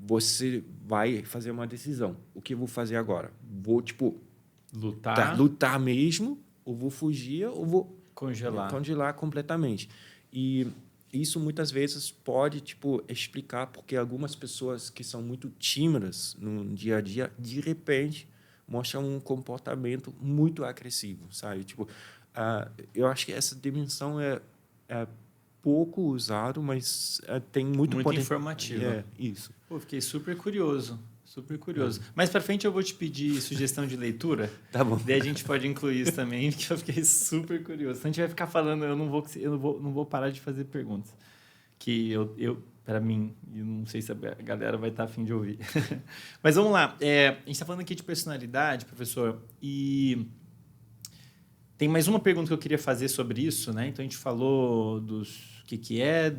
você vai fazer uma decisão. O que eu vou fazer agora? Vou, tipo, lutar mesmo, ou vou fugir, ou vou congelar completamente. E isso muitas vezes pode, tipo, explicar porque algumas pessoas que são muito tímidas no dia a dia, de repente, mostram um comportamento muito agressivo, sabe? Tipo, eu acho que essa dimensão é pouco usado, mas tem muito informativa. Isso. Fiquei super curioso. Mais para frente eu vou te pedir sugestão de leitura. Tá bom. Daí a gente pode incluir isso também, porque eu fiquei super curioso. Então a gente vai ficar falando, eu não vou parar de fazer perguntas. Que para mim, eu não sei se a galera vai estar a fim de ouvir. Mas vamos lá. A gente está falando aqui de personalidade, professor, e tem mais uma pergunta que eu queria fazer sobre isso, né? Então a gente falou dos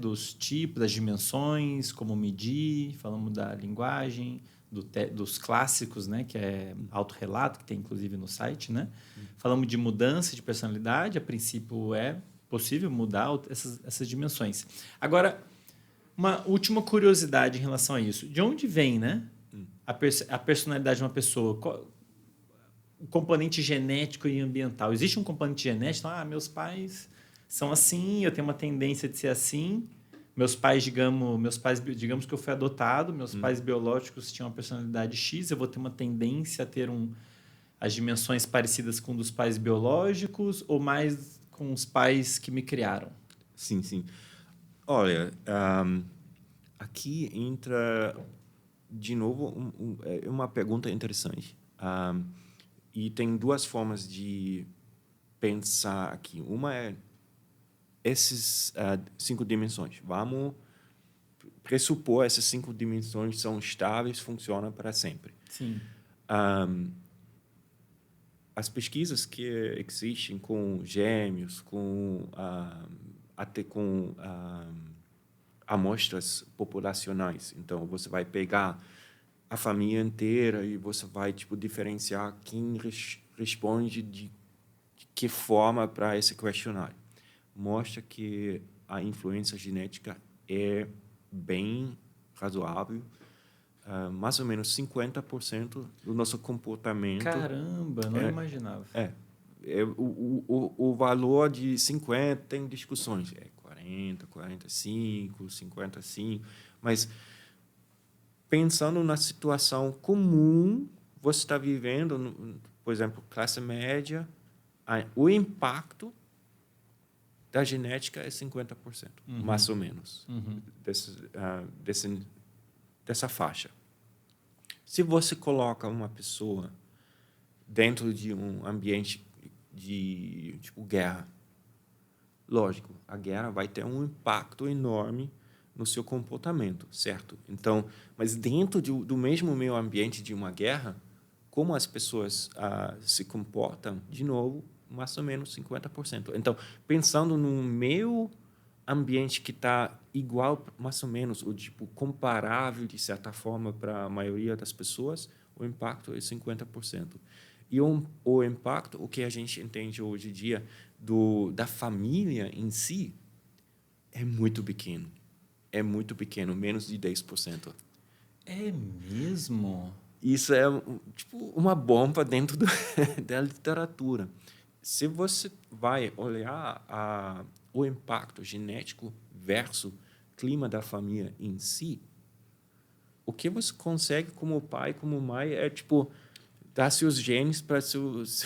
dos tipos, das dimensões, como medir, falamos da linguagem, dos clássicos, né? Que é autorrelato, que tem inclusive no site, né? Falamos de mudança de personalidade, a princípio é possível mudar essas dimensões. Agora, uma última curiosidade em relação a isso. De onde vem, né? A personalidade de uma pessoa? O componente genético e ambiental. Existe um componente genético? Meus pais são assim, eu tenho uma tendência de ser assim. Meus pais, digamos que eu fui adotado, meus pais biológicos tinham uma personalidade X, eu vou ter uma tendência a ter as dimensões parecidas com dos pais biológicos ou mais com os pais que me criaram? Sim. Olha, aqui entra de novo, é uma pergunta interessante. E tem duas formas de pensar aqui. Uma é essas 5 dimensões. Vamos pressupor essas 5 dimensões são estáveis, funcionam para sempre. Sim. As pesquisas que existem com gêmeos, até com amostras populacionais. Então, você vai pegar a família inteira e você vai diferenciar quem responde de que forma para esse questionário. Mostra que a influência genética é bem razoável. Mais ou menos 50% do nosso comportamento. Caramba, não imaginava. O valor de 50 tem discussões. 40, 45, 55. Mas pensando na situação comum, você está vivendo, por exemplo, classe média, o impacto da genética é 50%, mais ou menos, dessa faixa. Se você coloca uma pessoa dentro de um ambiente de guerra, lógico, a guerra vai ter um impacto enorme no seu comportamento, certo? Então, mas dentro do mesmo meio ambiente de uma guerra, como as pessoas se comportam, de novo, mais ou menos 50%. Então, pensando num meio ambiente que está igual, mais ou menos, ou comparável, de certa forma, para a maioria das pessoas, o impacto é 50%. E o impacto, o que a gente entende hoje em dia, da família em si, é muito pequeno. É muito pequeno, menos de 10%. É mesmo? Isso é uma bomba dentro da literatura. Se você vai olhar o impacto genético versus clima da família em si, o que você consegue como pai, como mãe, é dar seus genes para seus...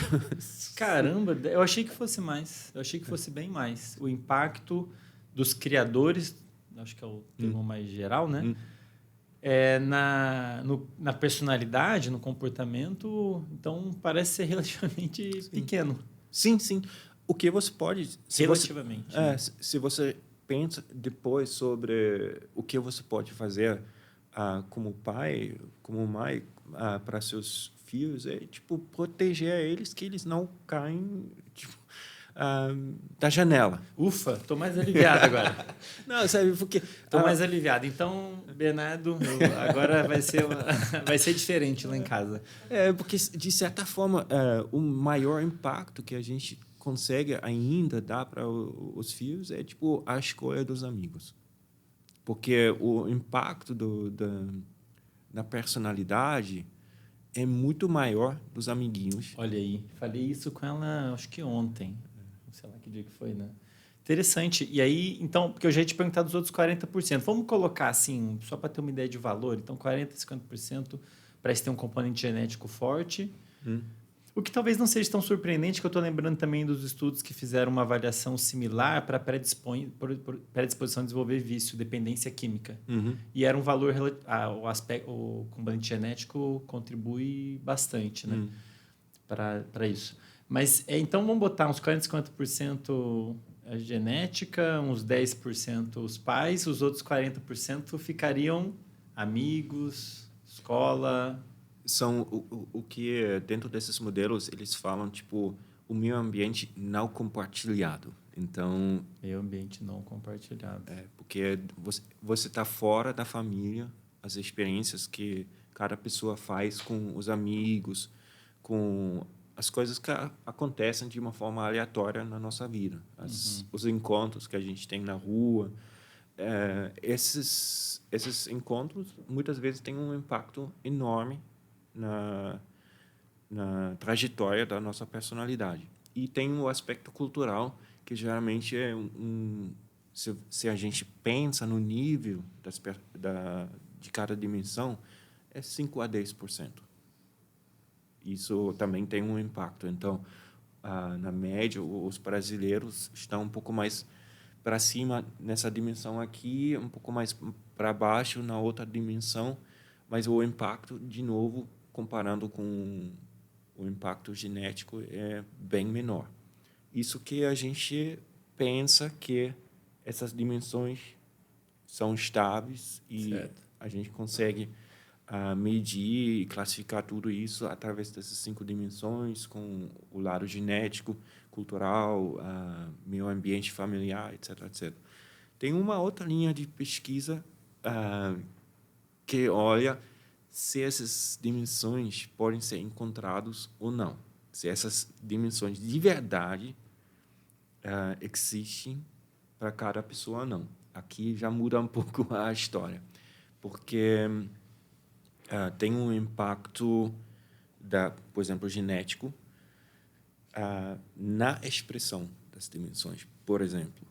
Caramba, eu achei que fosse mais. Eu achei que fosse bem mais. O impacto dos criadores, acho que é o termo mais geral, né? Na personalidade, no comportamento, então parece ser relativamente pequeno. Sim, sim. O que você pode... Relativamente. Se você pensa depois sobre o que você pode fazer como pai, como mãe, para seus filhos, é proteger eles, que eles não caem da janela. Ufa, estou mais aliviado agora. Não, sabe, porque... Estou mais aliviado. Então, Bernardo, agora vai ser diferente lá em casa. Porque, de certa forma, o maior impacto que a gente consegue ainda dar para os filhos é a escolha dos amigos. Porque o impacto da personalidade é muito maior dos amiguinhos. Olha aí, falei isso com ela, acho que ontem. Sei lá que dia que foi, né? Interessante. E aí, então, porque eu já ia te perguntar dos outros 40%. Vamos colocar assim, só para ter uma ideia de valor. Então, 40%, 50% parece ter um componente genético forte. O que talvez não seja tão surpreendente, que eu estou lembrando também dos estudos que fizeram uma avaliação similar para predisposição a desenvolver vício, dependência química. E era um valor... o componente genético contribui bastante, né? Para isso. Mas, então, vamos botar uns 40%, 50% a genética, uns 10% os pais, os outros 40% ficariam amigos, escola... São o que, dentro desses modelos, eles falam, o meio ambiente não compartilhado. Então... Meio ambiente não compartilhado. Porque você está fora da família, as experiências que cada pessoa faz com os amigos, com as coisas que acontecem de uma forma aleatória na nossa vida. Os encontros que a gente tem na rua. Esses encontros, muitas vezes, têm um impacto enorme na trajetória da nossa personalidade. E tem o aspecto cultural, que geralmente é se a gente pensa no nível de cada dimensão, é 5 a 10%. Isso também tem um impacto. Então, na média, os brasileiros estão um pouco mais para cima nessa dimensão aqui, um pouco mais para baixo na outra dimensão, mas o impacto, de novo, comparando com o impacto genético, é bem menor. Isso que a gente pensa que essas dimensões são estáveis e Certo. a gente consegue medir e classificar tudo isso através dessas 5 dimensões, com o lado genético, cultural, meio ambiente familiar, etc, etc. Tem uma outra linha de pesquisa que olha se essas dimensões podem ser encontradas ou não. Se essas dimensões de verdade existem para cada pessoa ou não. Aqui já muda um pouco a história, porque tem um impacto, por exemplo, genético na expressão das dimensões. Por exemplo,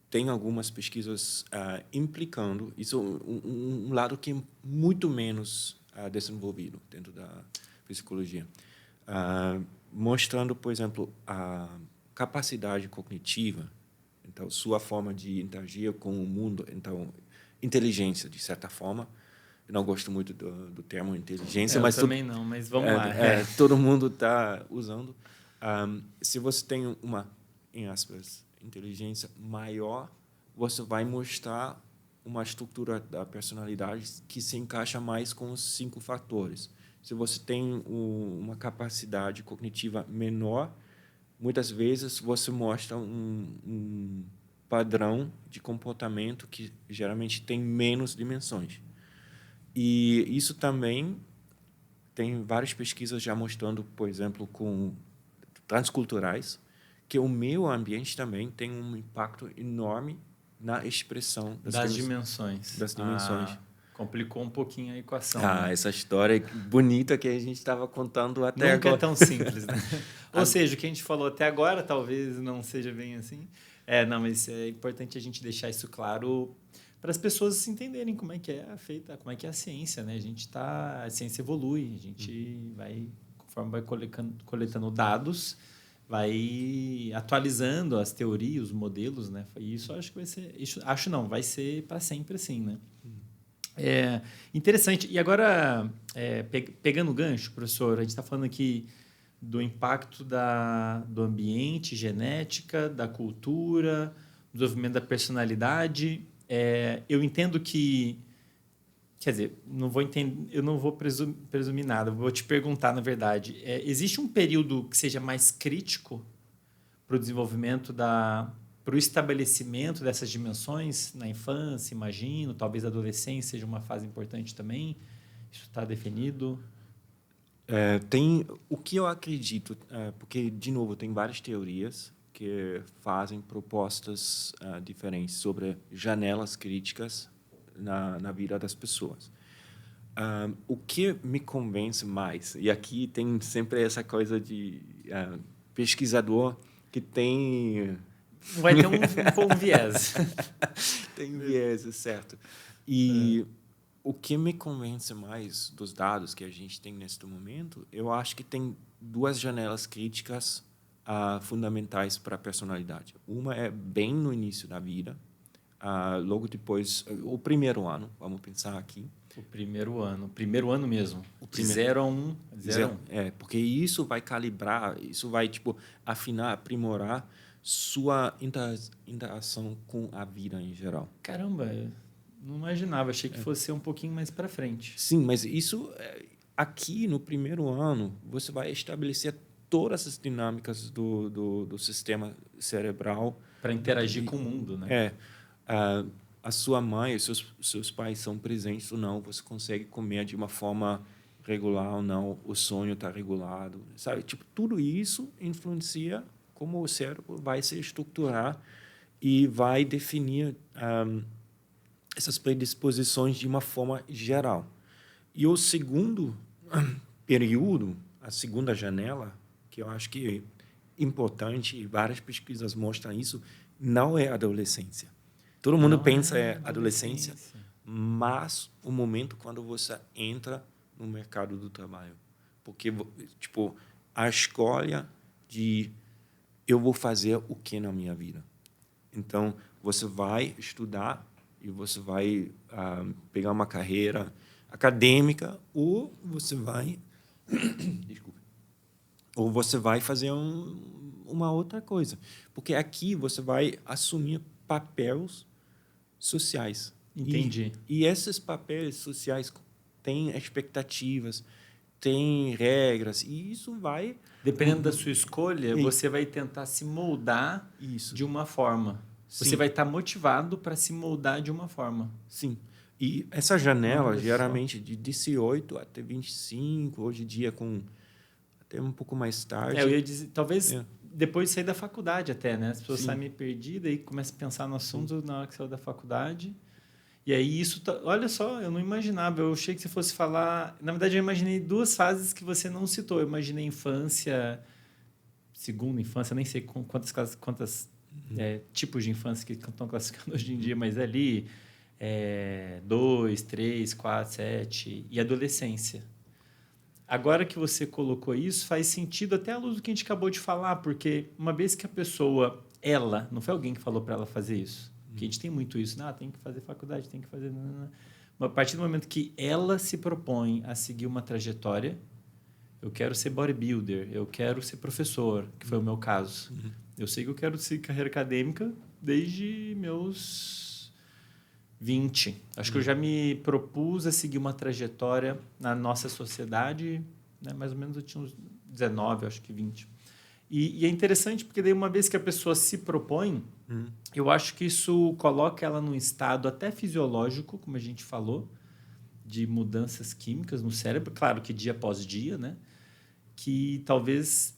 tem algumas pesquisas implicando isso, um lado que é muito menos desenvolvido dentro da psicologia, mostrando, por exemplo, a capacidade cognitiva, então sua forma de interagir com o mundo, então inteligência, de certa forma. Eu não gosto muito do termo inteligência, mas também não, mas vamos lá. Todo mundo está usando. Se você tem uma, em aspas, inteligência maior, você vai mostrar uma estrutura da personalidade que se encaixa mais com os 5 fatores. Se você tem uma capacidade cognitiva menor, muitas vezes você mostra um padrão de comportamento que geralmente tem menos dimensões. E isso também tem várias pesquisas já mostrando, por exemplo, com transculturais, que o meio ambiente também tem um impacto enorme na expressão das dimensões. Das dimensões. Complicou um pouquinho a equação. Né? Essa história bonita que a gente estava contando até Nunca agora. é tão simples, né? Ou seja, o que a gente falou até agora talvez não seja bem assim. Não, mas é importante a gente deixar isso claro para as pessoas se entenderem como é que é feita, como é que é a ciência, né? A ciência evolui, a gente vai, conforme vai coletando dados, vai atualizando as teorias, os modelos, né? E isso acho que vai ser, vai ser para sempre assim, né? Interessante. E agora, pegando o gancho, professor, a gente está falando aqui do impacto do ambiente, genética, da cultura, do desenvolvimento da personalidade. Eu entendo que, quer dizer, eu não vou presumir nada, vou te perguntar, na verdade, existe um período que seja mais crítico para o desenvolvimento para o estabelecimento dessas dimensões na infância, imagino, talvez a adolescência seja uma fase importante também? Isso está definido? Tem o que eu acredito, porque, de novo, tem várias teorias que fazem propostas diferentes sobre janelas críticas na vida das pessoas. O que me convence mais, e aqui tem sempre essa coisa de pesquisador que tem... Vai ter um viés. Tem viés, certo. E o que me convence mais dos dados que a gente tem neste momento, eu acho que tem 2 janelas críticas fundamentais para a personalidade. Uma é bem no início da vida, logo depois, o primeiro ano, vamos pensar aqui. O primeiro ano mesmo. De 0 a 1. Porque isso vai calibrar, isso vai afinar, aprimorar sua interação com a vida em geral. Caramba, não imaginava, achei que fosse ser um pouquinho mais para frente. Sim, mas isso aqui no primeiro ano você vai estabelecer todas as dinâmicas do sistema cerebral para interagir com o mundo, né? A sua mãe, seus pais são presentes ou não, você consegue comer de uma forma regular ou não, o sonho está regulado, sabe? Tudo isso influencia como o cérebro vai se estruturar e vai definir essas predisposições de uma forma geral. E o segundo período, a segunda janela, que eu acho que é importante, e várias pesquisas mostram isso, não é a adolescência. Todo mundo pensa adolescência, mas o momento quando você entra no mercado do trabalho. Porque, a escolha de eu vou fazer o que na minha vida. Então, você vai estudar e você vai pegar uma carreira acadêmica ou você vai desculpa, ou você vai fazer uma outra coisa, porque aqui você vai assumir papéis sociais. Entendi. E esses papéis sociais têm expectativas, têm regras, e isso vai... Dependendo da sua escolha, você vai tentar se moldar de uma forma. Sim. Você vai estar motivado para se moldar de uma forma. Sim. E essa janela, geralmente, de 18 até 25, hoje em dia, até um pouco mais tarde... eu ia dizer, talvez depois de sair da faculdade até, né? As pessoas saem meio perdidas e começam a pensar no assunto na hora que saiu da faculdade. E aí isso... Olha só, eu não imaginava. Eu achei que você fosse falar... Na verdade, eu imaginei duas fases que você não citou. Eu imaginei infância, segunda infância, nem sei quantas tipos de infância que estão classificando hoje em dia, mas ali 2, 3, 4, 7 e adolescência. Agora que você colocou isso, faz sentido até à luz do que a gente acabou de falar, porque uma vez que a pessoa, não foi alguém que falou para ela fazer isso, porque a gente tem muito isso, tem que fazer faculdade, tem que fazer... Mas a partir do momento que ela se propõe a seguir uma trajetória, eu quero ser bodybuilder, eu quero ser professor, que foi o meu caso. Eu sei que eu quero seguir carreira acadêmica desde meus 20. Acho que eu já me propus a seguir uma trajetória na nossa sociedade, né? Mais ou menos eu tinha uns 19, acho que 20. E é interessante porque daí uma vez que a pessoa se propõe, eu acho que isso coloca ela num estado até fisiológico, como a gente falou, de mudanças químicas no cérebro, claro que dia após dia, né? Que talvez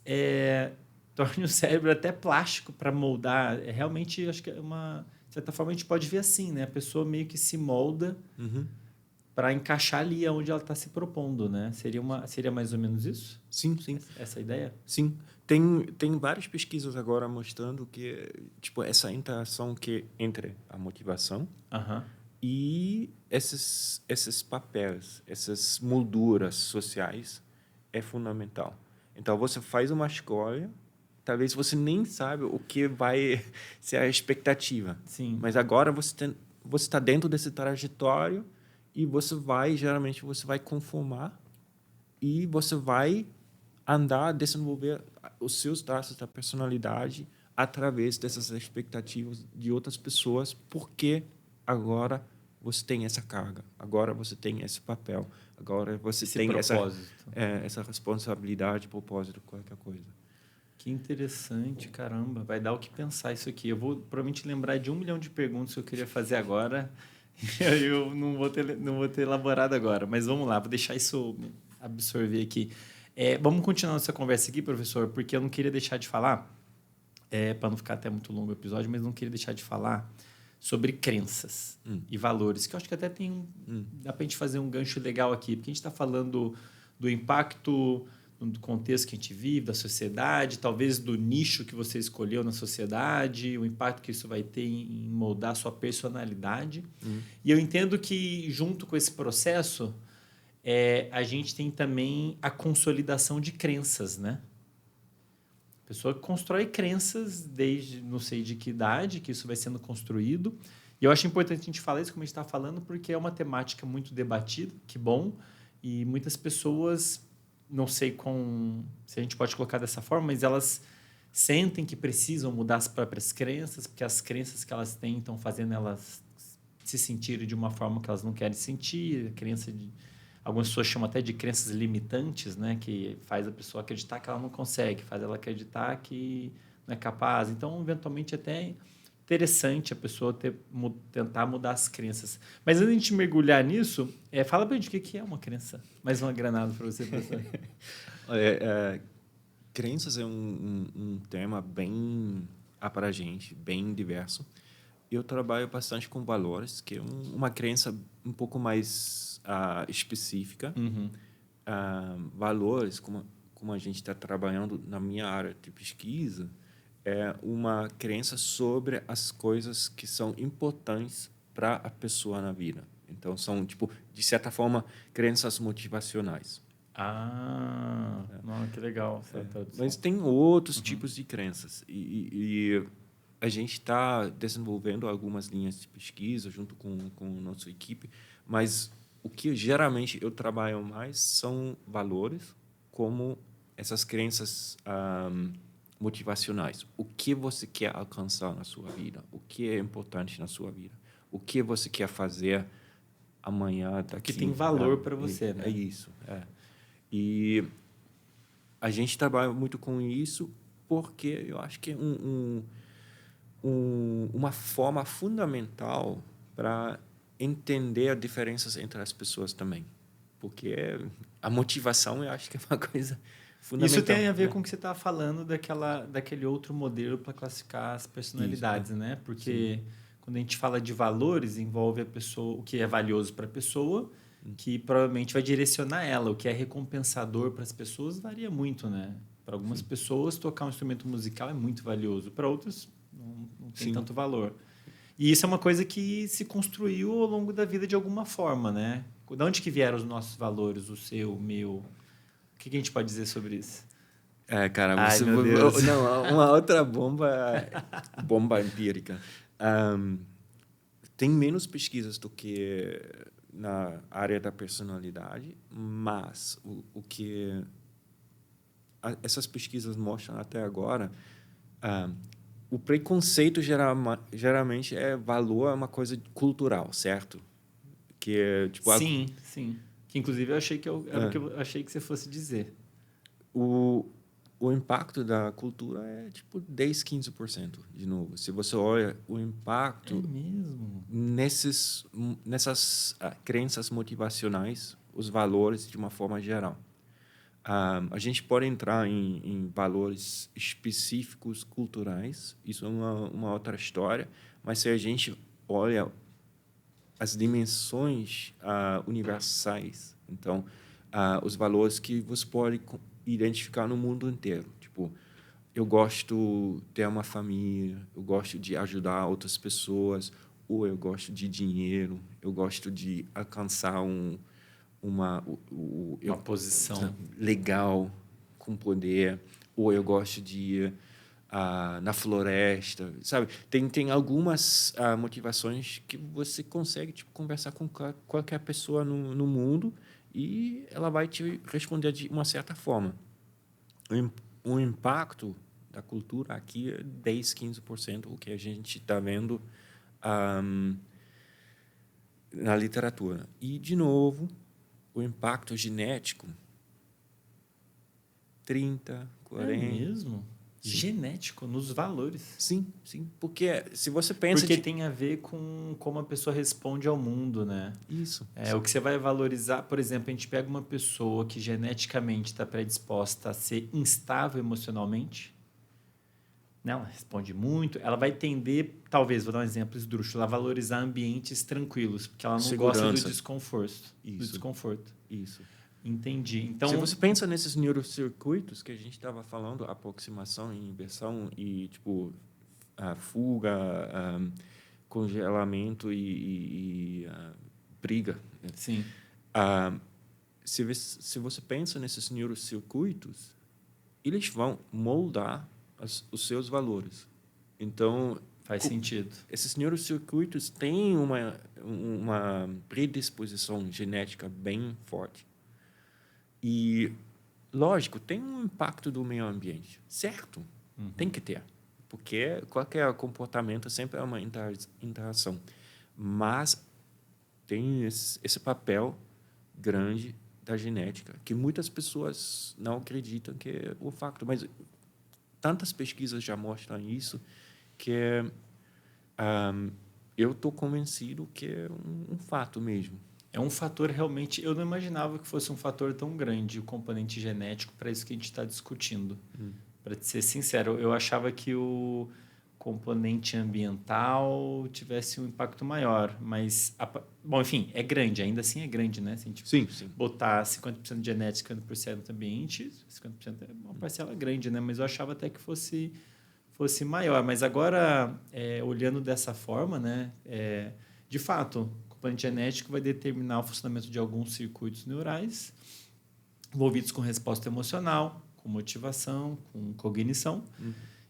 torne o cérebro até plástico para moldar. Realmente, acho que de certa forma, a gente pode ver assim, né? A pessoa meio que se molda para encaixar ali onde ela está se propondo, né? Seria mais ou menos isso? Sim, sim. Essa ideia? Sim. Tem várias pesquisas agora mostrando que essa interação entre a motivação e esses papéis, essas molduras sociais é fundamental. Então, você faz uma escolha, talvez você nem sabe o que vai ser a expectativa. Sim. Mas agora você está dentro desse trajetório e geralmente você vai conformar e você vai desenvolver os seus traços da personalidade através dessas expectativas de outras pessoas, porque agora você tem essa carga, agora você tem esse papel, agora você tem essa responsabilidade, propósito, qualquer coisa. Que interessante, caramba. Vai dar o que pensar isso aqui. Eu vou provavelmente lembrar de 1 milhão de perguntas que eu queria fazer agora. Eu não vou ter elaborado agora, mas vamos lá, vou deixar isso absorver aqui. Vamos continuar nossa conversa aqui, professor, porque eu não queria deixar de falar, para não ficar até muito longo o episódio, mas não queria deixar de falar sobre crenças e valores, que eu acho que até dá para a gente fazer um gancho legal aqui, porque a gente está falando do impacto do contexto que a gente vive, da sociedade, talvez do nicho que você escolheu na sociedade, o impacto que isso vai ter em moldar a sua personalidade. E eu entendo que, junto com esse processo, a gente tem também a consolidação de crenças, né? A pessoa constrói crenças desde não sei de que idade que isso vai sendo construído. E eu acho importante a gente falar isso, como a gente está falando, porque é uma temática muito debatida, que bom, e muitas pessoas, não sei se a gente pode colocar dessa forma, mas elas sentem que precisam mudar as próprias crenças, porque as crenças que elas têm estão fazendo elas se sentirem de uma forma que elas não querem sentir, algumas pessoas chamam até de crenças limitantes, né? Que faz a pessoa acreditar que ela não consegue, faz ela acreditar que não é capaz. Então, eventualmente, até interessante a pessoa tentar mudar as crenças. Mas antes de a gente mergulhar nisso, fala para a gente o que é uma crença. Mais uma granada para você, professor. Crenças é um tema bem abrangente, bem diverso. Eu trabalho bastante com valores, que é uma crença um pouco mais específica. Valores, como a gente está trabalhando na minha área de pesquisa, é uma crença sobre as coisas que são importantes para a pessoa na vida. Então, são, de certa forma, crenças motivacionais. Não, que legal. Mas tem outros tipos de crenças. a gente está desenvolvendo algumas linhas de pesquisa junto com a nossa equipe, mas o que geralmente eu trabalho mais são valores, como essas crenças motivacionais. O que você quer alcançar na sua vida? O que é importante na sua vida? O que você quer fazer amanhã, daqui? Que tem valor para você, né? É isso. É. E a gente trabalha muito com isso porque eu acho que é uma forma fundamental para entender as diferenças entre as pessoas também. Porque a motivação, eu acho que é uma coisa fundamental. Isso tem a ver com o que você estava falando daquele outro modelo para classificar as personalidades, Isso, né? Porque quando a gente fala de valores, envolve a pessoa, o que é valioso para a pessoa, que provavelmente vai direcionar ela. O que é recompensador para as pessoas varia muito, né? Para algumas pessoas, tocar um instrumento musical é muito valioso. Para outras, não tem tanto valor. E isso é uma coisa que se construiu ao longo da vida de alguma forma, né? De onde que vieram os nossos valores, o seu, o meu? O que a gente pode dizer sobre isso? Cara, Ai, meu Deus. Não, uma outra bomba empírica. Tem menos pesquisas do que na área da personalidade, mas o que essas pesquisas mostram até agora, o preconceito geralmente valor é uma coisa cultural, certo? Que é tipo Sim. Que inclusive eu achei era o que eu achei que você fosse dizer. o impacto da cultura é tipo 10, 15%, de novo. Se você olha o impacto É mesmo? nessas crenças motivacionais, os valores de uma forma geral. A gente pode entrar em valores específicos culturais, isso é uma outra história, mas se a gente olha as dimensões universais, então, os valores que você pode identificar no mundo inteiro. Tipo, eu gosto de ter uma família, eu gosto de ajudar outras pessoas, ou eu gosto de dinheiro, eu gosto de alcançar uma posição legal, com poder, ou eu gosto de ir na floresta, sabe? Tem algumas motivações que você consegue tipo, conversar com qualquer pessoa no mundo e ela vai te responder de uma certa forma. O impacto da cultura aqui é 10, 15%, o que a gente está vendo na literatura. E, de novo, o impacto genético, 30, 40... É mesmo? Sim. Genético, nos valores. Sim. Porque se você pensa... Porque tem a ver com como a pessoa responde ao mundo, né? Isso. O que você vai valorizar... Por exemplo, a gente pega uma pessoa que geneticamente está predisposta a ser instável emocionalmente. Né? Ela responde muito. Ela vai tender, talvez, vou dar um exemplo esdrúxulo, a valorizar ambientes tranquilos, porque ela não gosta do desconforto. Isso. Entendi. Então, se você pensa nesses neurocircuitos que a gente estava falando, aproximação e inversão e tipo fuga, congelamento e briga. Sim. Se você pensa nesses neurocircuitos, eles vão moldar os seus valores. Então, faz sentido. Esses neurocircuitos têm uma predisposição genética bem forte. E, lógico, tem um impacto do meio ambiente, certo? Tem que ter, porque qualquer comportamento sempre é uma interação. Mas tem esse papel grande da genética, que muitas pessoas não acreditam que é o facto. Mas tantas pesquisas já mostram isso, que eu estou convencido que é um fato mesmo. É um fator realmente... Eu não imaginava que fosse um fator tão grande, o componente genético, para isso que a gente está discutindo. Para ser sincero, eu achava que o componente ambiental tivesse um impacto maior, mas... Bom, enfim, é grande, ainda assim é grande, né? Se a gente botar 50% de genética e 50% ambiente, 50% é uma parcela grande, né? Mas eu achava até que fosse maior. Mas agora, olhando dessa forma, né? De fato... O componente genético vai determinar o funcionamento de alguns circuitos neurais envolvidos com resposta emocional, com motivação, com cognição.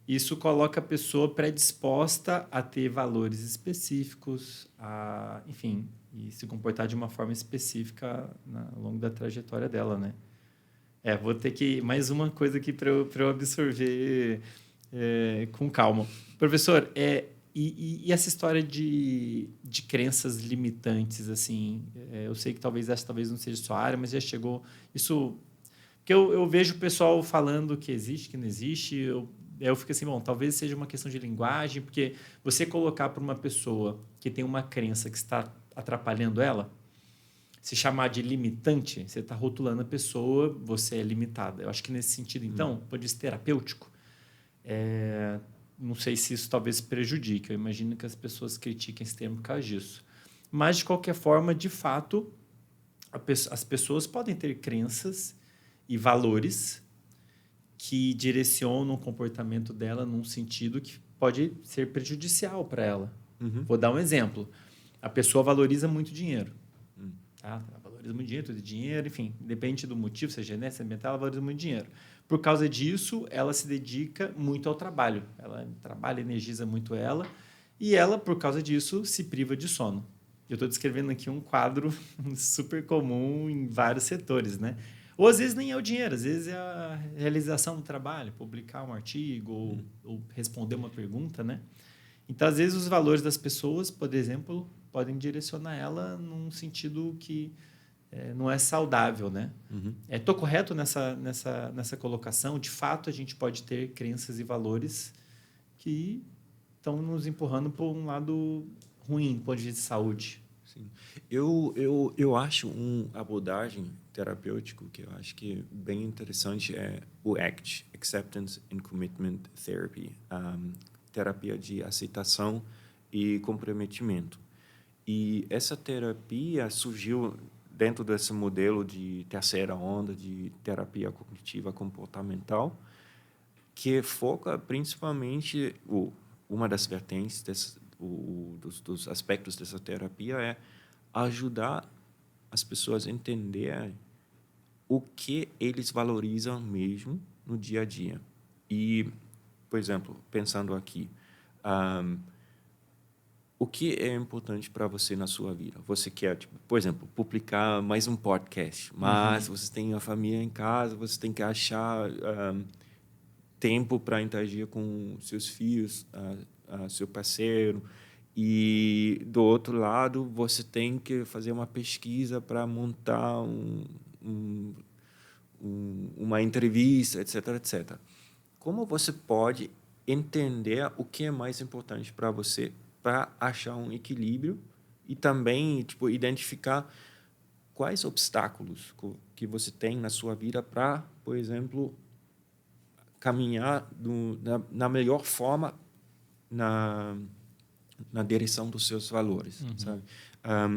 Isso coloca a pessoa predisposta a ter valores específicos, enfim, e se comportar de uma forma específica ao longo da trajetória dela, né? Vou ter que... Mais uma coisa aqui para eu absorver com calma. Professor, e essa história de crenças limitantes, assim, eu sei que essa talvez não seja sua área, mas já chegou... Isso... Porque eu vejo o pessoal falando que existe, que não existe, eu fico assim, bom, talvez seja uma questão de linguagem, porque você colocar para uma pessoa que tem uma crença que está atrapalhando ela, se chamar de limitante, você está rotulando a pessoa, você é limitada. Eu acho que nesse sentido, então, pode ser terapêutico. Não sei se isso talvez prejudique. Eu imagino que as pessoas critiquem esse termo por causa disso. Mas, de qualquer forma, de fato, as pessoas podem ter crenças e valores que direcionam o comportamento dela num sentido que pode ser prejudicial para ela. Vou dar um exemplo. A pessoa valoriza muito dinheiro. Tá? Ela valoriza muito dinheiro, tudo dinheiro, enfim, depende do motivo, seja genética, ambiental, ela valoriza muito dinheiro. Por causa disso, ela se dedica muito ao trabalho. Ela trabalha, energiza muito ela, e ela, por causa disso, se priva de sono. Eu estou descrevendo aqui um quadro super comum em vários setores, né? Ou às vezes nem é o dinheiro, às vezes é a realização do trabalho, publicar um artigo ou responder uma pergunta, né? Então, às vezes, os valores das pessoas, por exemplo, podem direcionar ela num sentido que não é saudável, né? Estou correto nessa colocação? De fato, a gente pode ter crenças e valores que estão nos empurrando para um lado ruim, do ponto de vista de saúde. Sim. Eu acho uma abordagem terapêutica que eu acho que é bem interessante é o ACT, Acceptance and Commitment Therapy, terapia de aceitação e comprometimento. E essa terapia surgiu dentro desse modelo de terceira onda de terapia cognitiva comportamental, que foca principalmente uma das vertentes dos aspectos dessa terapia é ajudar as pessoas a entender o que eles valorizam mesmo no dia a dia. E, por exemplo, pensando aqui, o que é importante para você na sua vida? Você quer, por exemplo, publicar mais um podcast, mas você tem a família em casa, você tem que achar tempo para interagir com seus filhos, seu parceiro. E, do outro lado, você tem que fazer uma pesquisa para montar uma entrevista, etc, etc. Como você pode entender o que é mais importante para você para achar um equilíbrio e também identificar quais obstáculos que você tem na sua vida para, por exemplo, caminhar na melhor forma na direção dos seus valores, sabe?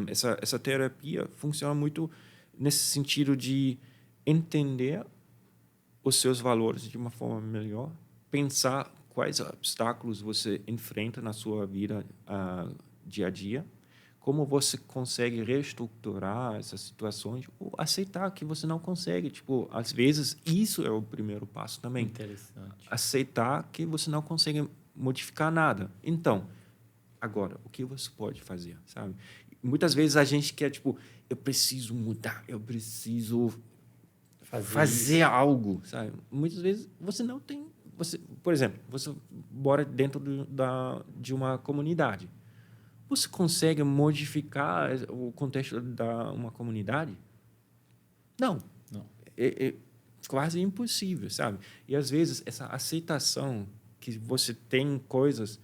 Essa terapia funciona muito nesse sentido de entender os seus valores de uma forma melhor, pensar quais obstáculos você enfrenta na sua vida dia a dia, como você consegue reestruturar essas situações ou aceitar que você não consegue. Às vezes, isso é o primeiro passo também. Interessante. Aceitar que você não consegue modificar nada. Então, agora, o que você pode fazer, sabe? Muitas vezes a gente quer, eu preciso mudar, eu preciso fazer algo, sabe? Muitas vezes você não tem... por exemplo, você mora dentro de uma comunidade. Você consegue modificar o contexto da uma comunidade? Não. É quase impossível, sabe? E, às vezes, essa aceitação que você tem coisas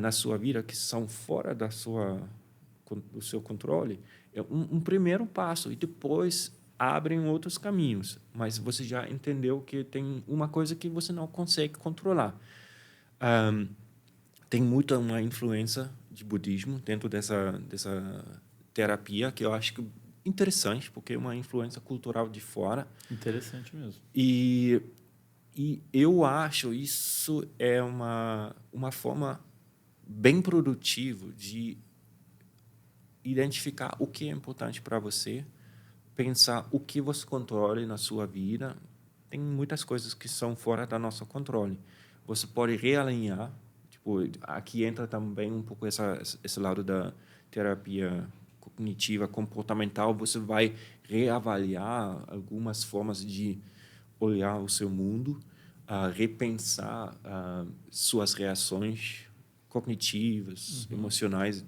na sua vida que são fora do seu controle é um primeiro passo. E depois abrem outros caminhos. Mas você já entendeu que tem uma coisa que você não consegue controlar. Tem muita uma influência de budismo dentro dessa terapia, que eu acho que interessante, porque é uma influência cultural de fora. Interessante mesmo. E eu acho isso é uma forma bem produtiva de identificar o que é importante para você, pensar o que você controla na sua vida. Tem muitas coisas que são fora do nosso controle. você pode realinhar. Tipo, aqui entra também um pouco esse lado da terapia cognitiva comportamental. Você vai reavaliar algumas formas de olhar o seu mundo, repensar suas reações cognitivas, emocionais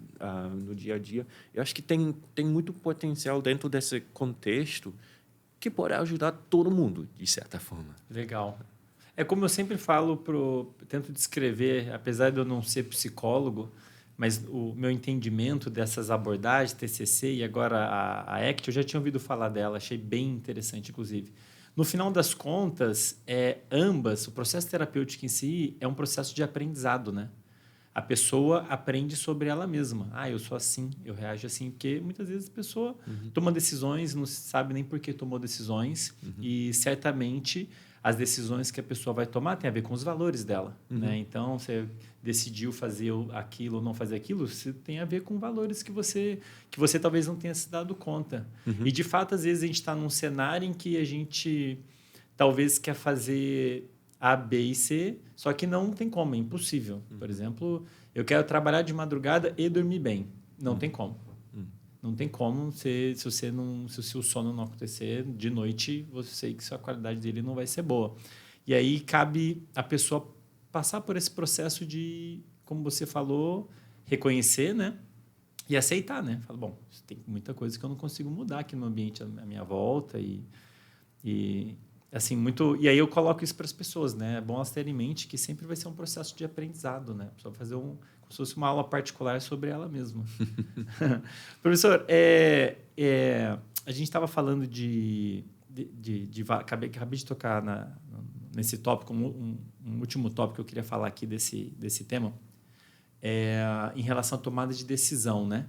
no dia a dia. Eu acho que tem muito potencial dentro desse contexto que pode ajudar todo mundo, de certa forma. Legal. É como eu sempre falo, tento descrever, apesar de eu não ser psicólogo, mas o meu entendimento dessas abordagens, TCC e agora a ACT, eu já tinha ouvido falar dela, achei bem interessante, inclusive. No final das contas, ambas, o processo terapêutico em si é um processo de aprendizado, né? A pessoa aprende sobre ela mesma. Eu sou assim, eu reajo assim, porque muitas vezes a pessoa toma decisões, não sabe nem por que tomou decisões, e certamente as decisões que a pessoa vai tomar tem a ver com os valores dela, né? Então, você decidiu fazer aquilo ou não fazer aquilo, isso tem a ver com valores que você talvez não tenha se dado conta. E, de fato, às vezes a gente está num cenário em que a gente talvez quer fazer A, B e C, só que não tem como, é impossível. Por exemplo, eu quero trabalhar de madrugada e dormir bem. Não tem como. Não tem como, se o sono não acontecer de noite, você sei que a qualidade dele não vai ser boa. E aí cabe a pessoa passar por esse processo de, como você falou, reconhecer, né? E aceitar, né? Fala, bom, tem muita coisa que eu não consigo mudar aqui no ambiente à minha volta e assim, e aí eu coloco isso para as pessoas, né? É bom elas terem em mente que sempre vai ser um processo de aprendizado, né? A pessoa fazer como se fosse uma aula particular sobre ela mesma. Professor, a gente estava falando acabei de tocar nesse tópico, um último tópico que eu queria falar aqui desse tema, em relação à tomada de decisão, né?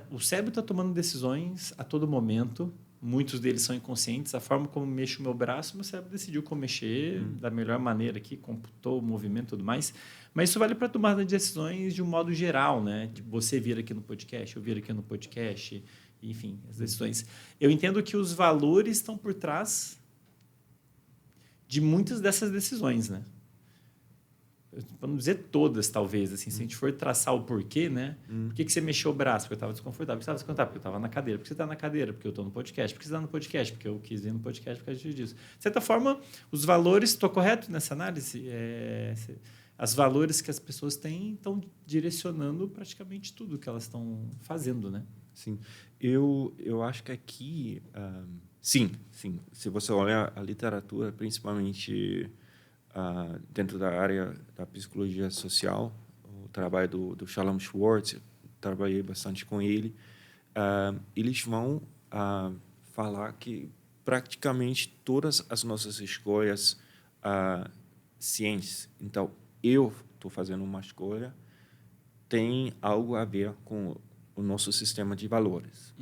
O cérebro está tomando decisões a todo momento. Muitos deles são inconscientes. A forma como mexo o meu braço, meu cérebro decidiu como mexer da melhor maneira aqui, computou o movimento e tudo mais. Mas isso vale para tomada de decisões de um modo geral, né? De você vir aqui no podcast, eu vir aqui no podcast, enfim, as decisões. Eu entendo que os valores estão por trás de muitas dessas decisões, né? Vamos dizer todas, talvez, assim, se a gente for traçar o porquê, né? Por que você mexeu o braço? Porque eu estava desconfortável. Por que você estava desconfortável? Porque eu estava na cadeira. Por que você está na cadeira? Porque eu estou no podcast. Por que você está no podcast? Porque eu quis vir no podcast por causa disso. De certa forma, os valores... Estou correto nessa análise? Os valores que as pessoas têm estão direcionando praticamente tudo que elas estão fazendo, né? Sim. Eu acho que aqui... sim. Se você olhar a literatura, principalmente... dentro da área da psicologia social, o trabalho do Shalom Schwartz, trabalhei bastante com ele, eles vão falar que praticamente todas as nossas escolhas cientes, então eu estou fazendo uma escolha, tem algo a ver com o nosso sistema de valores.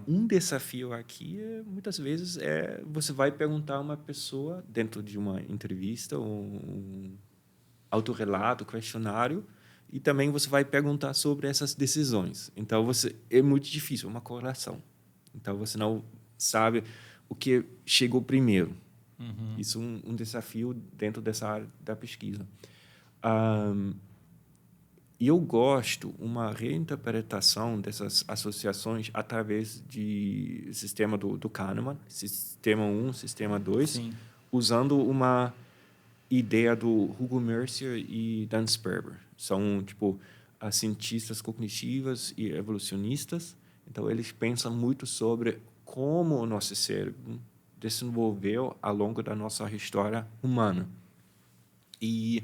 Um desafio aqui, muitas vezes, você vai perguntar a uma pessoa, dentro de uma entrevista, um autorrelato, questionário, e também você vai perguntar sobre essas decisões. Então, é muito difícil, é uma correlação. Então, você não sabe o que chegou primeiro. Isso é um desafio dentro dessa área da pesquisa. E eu gosto uma reinterpretação dessas associações através do sistema do Kahneman, sistema 1, sistema 2, Sim. usando uma ideia do Hugo Mercier e Dan Sperber. São, cientistas cognitivas e evolucionistas. Então, eles pensam muito sobre como o nosso cérebro desenvolveu ao longo da nossa história humana. E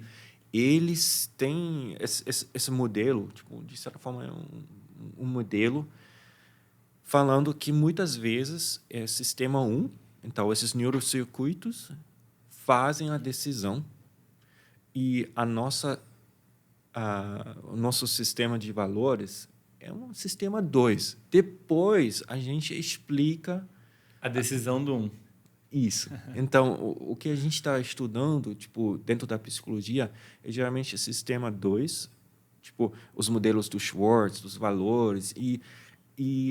eles têm esse modelo, de certa forma, é um modelo falando que muitas vezes é sistema 1, então esses neurocircuitos fazem a decisão e o nosso sistema de valores é um sistema 2. Depois a gente explica a decisão do 1. Isso. Então, o que a gente está estudando, dentro da psicologia, é geralmente o sistema 2, os modelos do Schwartz, dos valores, e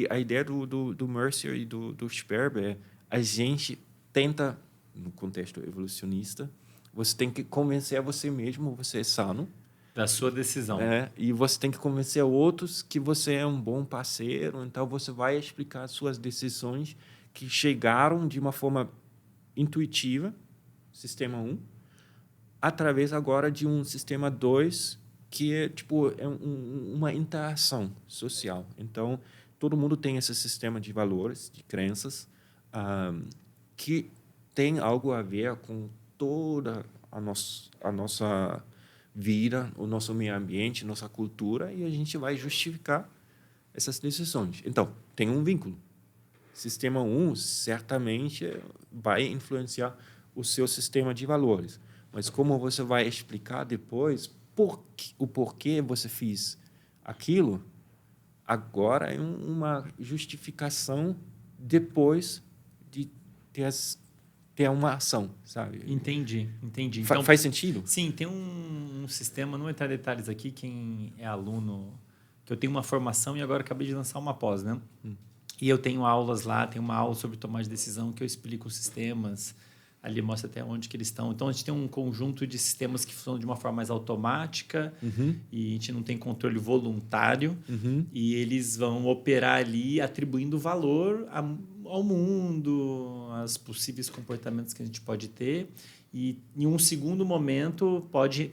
a ideia do Mercier e do Sperber é a gente tenta, no contexto evolucionista, Você tem que convencer a você mesmo, você é sano. Da sua decisão. E você tem que convencer outros que você é um bom parceiro. Então, você vai explicar suas decisões que chegaram de uma forma intuitiva, sistema 1, através agora de um sistema 2, que é, uma interação social. Então, todo mundo tem esse sistema de valores, de crenças, que tem algo a ver com toda a nossa vida, o nosso meio ambiente, nossa cultura, e a gente vai justificar essas decisões. Então, tem um vínculo. Sistema 1 certamente vai influenciar o seu sistema de valores. Mas como você vai explicar depois o porquê você fez aquilo, agora é uma justificação depois de ter uma ação, sabe? Entendi. Então, Faz sentido? Sim, tem um sistema, não vou entrar em detalhes aqui, quem é aluno, que eu tenho uma formação e agora acabei de lançar uma pós, né? E eu tenho aulas lá, tem uma aula sobre tomar de decisão que eu explico os sistemas, ali mostra até onde que eles estão. Então, a gente tem um conjunto de sistemas que funcionam de uma forma mais automática e a gente não tem controle voluntário e eles vão operar ali atribuindo valor ao mundo, aos possíveis comportamentos que a gente pode ter. E, em um segundo momento, pode,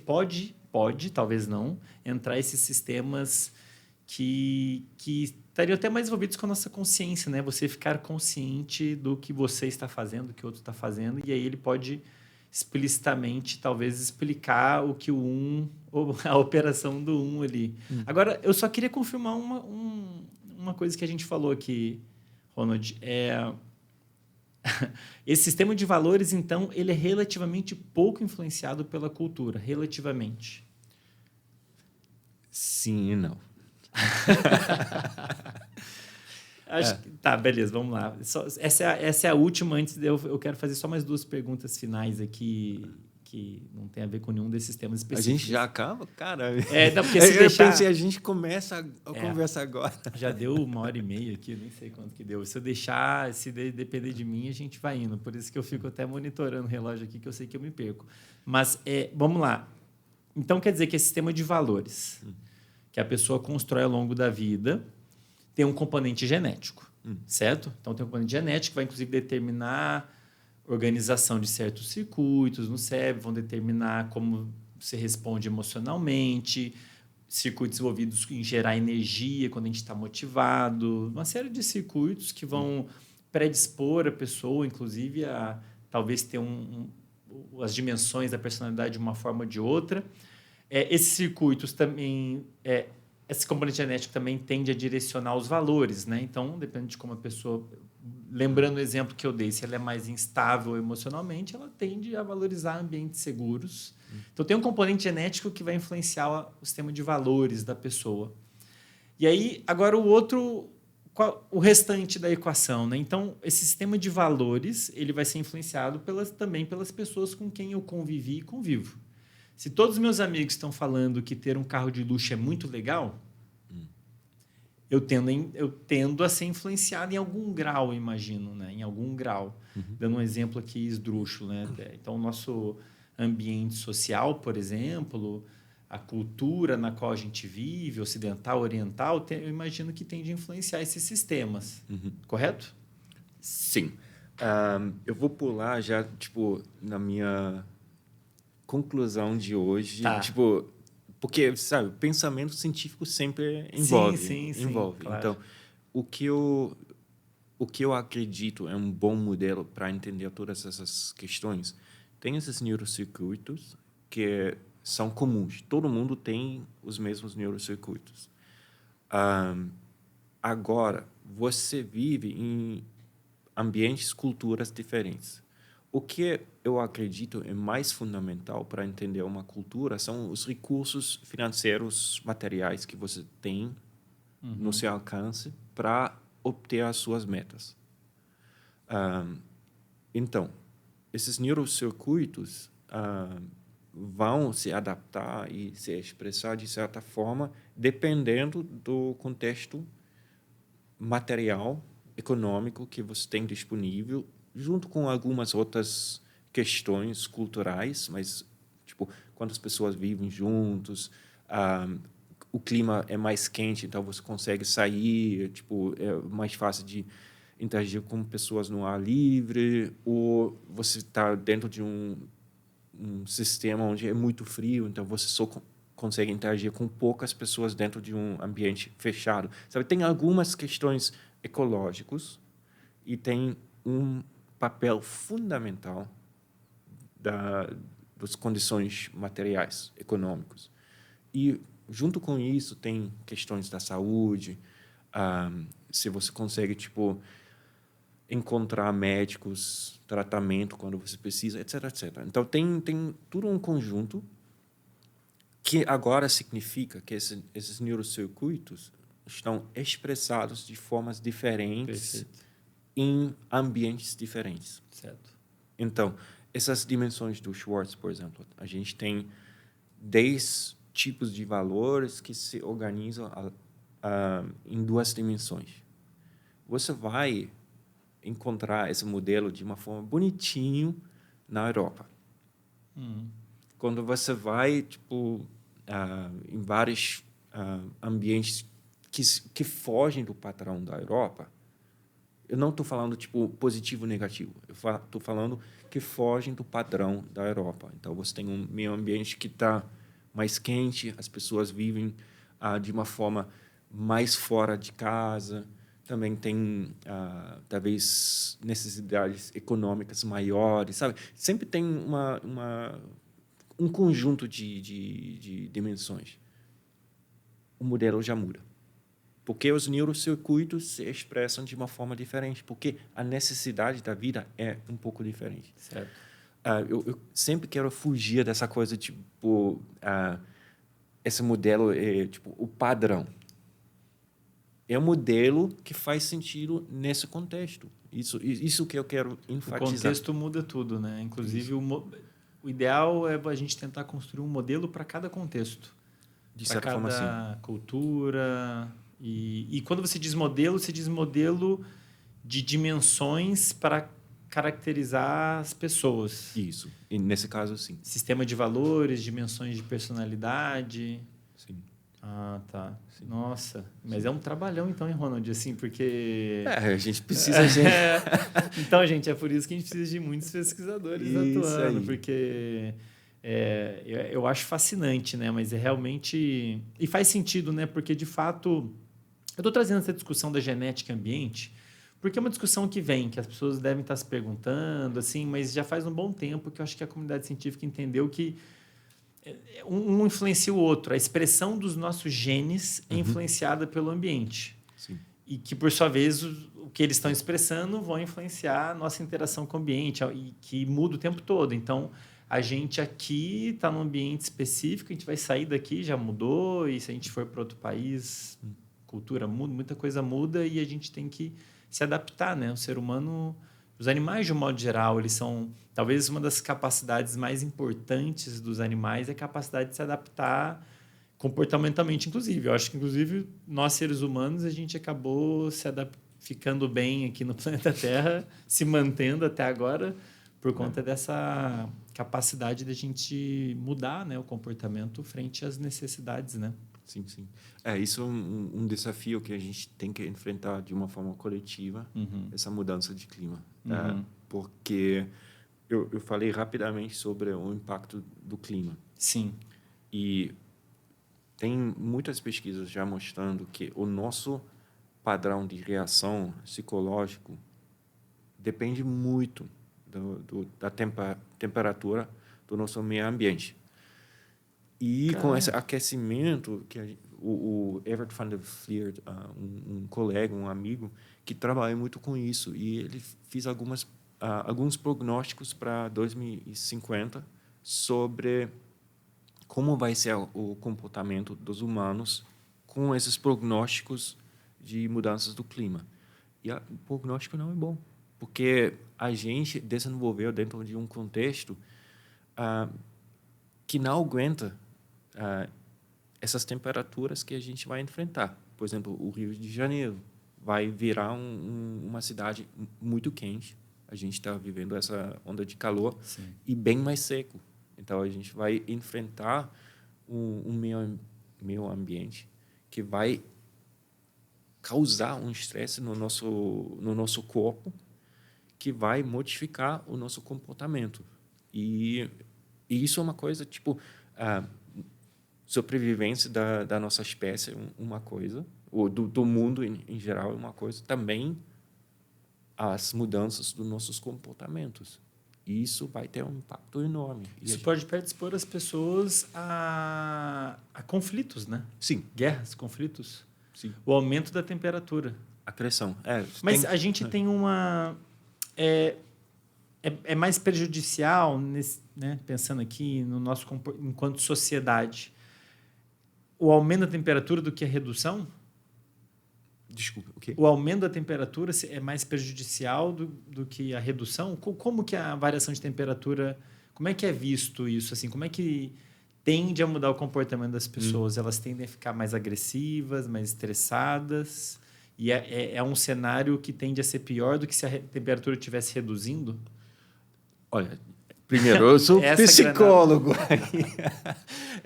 talvez não, entrar esses sistemas que estariam até mais envolvidos com a nossa consciência, né? Você ficar consciente do que você está fazendo, do que o outro está fazendo, e aí ele pode explicitamente, talvez, explicar o que a operação do ali. Agora, eu só queria confirmar uma coisa que a gente falou aqui, Ronald. Esse sistema de valores, então, ele é relativamente pouco influenciado pela cultura, relativamente. Sim e não. Tá, beleza, vamos lá. Essa é a última. Antes eu quero fazer só mais 2 perguntas finais aqui que não tem a ver com nenhum desses temas específicos. A gente já acaba? Caramba. Não, porque se deixar... Eu pensei, a gente começa a conversa agora. Já deu 1h30 aqui, eu nem sei quanto que deu. Se eu deixar, se depender de mim, a gente vai indo. Por isso que eu fico até monitorando o relógio aqui, que eu sei que eu me perco. Mas, vamos lá. Então, quer dizer que esse sistema de valores que a pessoa constrói ao longo da vida tem um componente genético, certo? Então, tem um componente genético que vai, inclusive, determinar a organização de certos circuitos no cérebro, vão determinar como você responde emocionalmente, circuitos envolvidos em gerar energia quando a gente está motivado, uma série de circuitos que vão predispor a pessoa, inclusive, a talvez ter as dimensões da personalidade de uma forma ou de outra. Esses circuitos também... esse componente genético também tende a direcionar os valores, né? Então, depende de como a pessoa... Lembrando o exemplo que eu dei, se ela é mais instável emocionalmente, ela tende a valorizar ambientes seguros. Então, tem um componente genético que vai influenciar o sistema de valores da pessoa. E aí, agora o restante da equação, né? Então, esse sistema de valores ele vai ser influenciado também pelas pessoas com quem eu convivi e convivo. Se todos os meus amigos estão falando que ter um carro de luxo é muito legal, eu tendo a ser influenciado em algum grau, imagino, né? Em algum grau. Dando um exemplo aqui esdrúxulo, né? Então, o nosso ambiente social, por exemplo, a cultura na qual a gente vive, ocidental, oriental, eu imagino que tende a influenciar esses sistemas. Correto? Sim. Eu vou pular já, na minha conclusão de hoje, Tá. Porque, sabe, o pensamento científico sempre envolve. Sim, claro. Então, o que eu acredito é um bom modelo para entender todas essas questões. Tem esses neurocircuitos que são comuns. Todo mundo tem os mesmos neurocircuitos. Agora, você vive em ambientes, culturas diferentes. O que eu acredito é mais fundamental para entender uma cultura são os recursos financeiros materiais que você tem no seu alcance para obter as suas metas. Então, esses neurocircuitos vão se adaptar e se expressar de certa forma dependendo do contexto material, econômico que você tem disponível, junto com algumas outras questões culturais, mas tipo, quando as pessoas vivem juntos, o clima é mais quente, então você consegue sair, tipo, é mais fácil de interagir com pessoas no ar livre, ou você está dentro de um sistema onde é muito frio, então você só consegue interagir com poucas pessoas dentro de um ambiente fechado. Sabe, tem algumas questões ecológicas e tem um papel fundamental das condições materiais, econômicas. E, junto com isso, tem questões da saúde, se você consegue, tipo, encontrar médicos, tratamento quando você precisa, etc, etc. Então, tem tudo um conjunto que agora significa que esses neurocircuitos estão expressados de formas diferentes em ambientes diferentes. Certo. Então, essas dimensões do Schwartz, por exemplo, a gente tem 10 tipos de valores que se organizam em 2 dimensões. Você vai encontrar esse modelo de uma forma bonitinho na Europa. Quando você vai, tipo, em vários ambientes que fogem do padrão da Europa, eu não estou falando tipo positivo ou negativo. Eu estou falando que fogem do padrão da Europa. Então, você tem um meio ambiente que está mais quente, as pessoas vivem de uma forma mais fora de casa, também tem, talvez, necessidades econômicas maiores, sabe? Sempre tem um conjunto de dimensões. O modelo já muda. Porque os neurocircuitos se expressam de uma forma diferente, porque a necessidade da vida é um pouco diferente. Certo. Eu sempre quero fugir dessa coisa, tipo, esse modelo é, tipo, o padrão. É um modelo que faz sentido nesse contexto. Isso que eu quero enfatizar. O contexto muda tudo, né? Inclusive, o ideal é a gente tentar construir um modelo para cada contexto. De para certa cada forma, sim. cultura. E quando você diz modelo de dimensões para caracterizar as pessoas. Isso. E nesse caso, sim. Sistema de valores, dimensões de personalidade. Sim. Ah, tá. Sim. Nossa. Mas é um trabalhão, então, hein, Ronald? Assim, porque... a gente precisa... Então, gente, é por isso que a gente precisa de muitos pesquisadores atuando. Aí. Porque... eu acho fascinante, né? Mas é realmente... E faz sentido, né? Porque, de fato... Eu estou trazendo essa discussão da genética e ambiente porque é uma discussão que vem, que as pessoas devem estar se perguntando, assim, mas já faz um bom tempo que eu acho que a comunidade científica entendeu que um influencia o outro. A expressão dos nossos genes é influenciada pelo ambiente. Sim. E que, por sua vez, o que eles estão expressando vão influenciar a nossa interação com o ambiente, e que muda o tempo todo. Então, a gente aqui está num ambiente específico, a gente vai sair daqui, já mudou, e se a gente for para outro país, cultura muda, muita coisa muda, e a gente tem que se adaptar, né? O ser humano, os animais, de um modo geral, eles são... Talvez uma das capacidades mais importantes dos animais é a capacidade de se adaptar comportamentalmente, inclusive. Eu acho que, inclusive, nós, seres humanos, a gente acabou ficando bem aqui no planeta Terra, se mantendo até agora, por conta dessa capacidade de a gente mudar, né, o comportamento frente às necessidades, né? Sim, sim. Isso é um desafio que a gente tem que enfrentar de uma forma coletiva, essa mudança de clima. Porque eu falei rapidamente sobre o impacto do clima. Sim. E tem muitas pesquisas já mostrando que o nosso padrão de reação psicológico depende muito da temperatura do nosso meio ambiente. E com esse aquecimento, que o Evert van der Vliert, um colega, um amigo, que trabalha muito com isso, e ele fez alguns prognósticos para 2050 sobre como vai ser o comportamento dos humanos com esses prognósticos de mudanças do clima. E o prognóstico não é bom, porque a gente desenvolveu dentro de um contexto que não aguenta essas temperaturas que a gente vai enfrentar. Por exemplo, o Rio de Janeiro vai virar uma cidade muito quente. A gente está vivendo essa onda de calor Sim. e bem mais seco. Então, a gente vai enfrentar um meio ambiente que vai causar um estresse no nosso corpo, que vai modificar o nosso comportamento. E isso é uma coisa, tipo, a sobrevivência da nossa espécie é uma coisa, ou do mundo em geral é uma coisa, também as mudanças dos nossos comportamentos. Isso vai ter um impacto enorme. Isso pode predispor as pessoas a conflitos, né? Sim. Guerras, conflitos. Sim. O aumento da temperatura. A pressão. Mas a gente tem uma... É mais prejudicial, né? Pensando aqui no nosso enquanto sociedade, o aumento da temperatura do que a redução? Desculpa, o quê? O aumento da temperatura é mais prejudicial do que a redução? Como que a variação de temperatura... Como é que é visto isso? Assim, como é que tende a mudar o comportamento das pessoas? Elas tendem a ficar mais agressivas, mais estressadas? E é um cenário que tende a ser pior do que se a temperatura estivesse reduzindo? Olha, primeiro, eu sou psicólogo.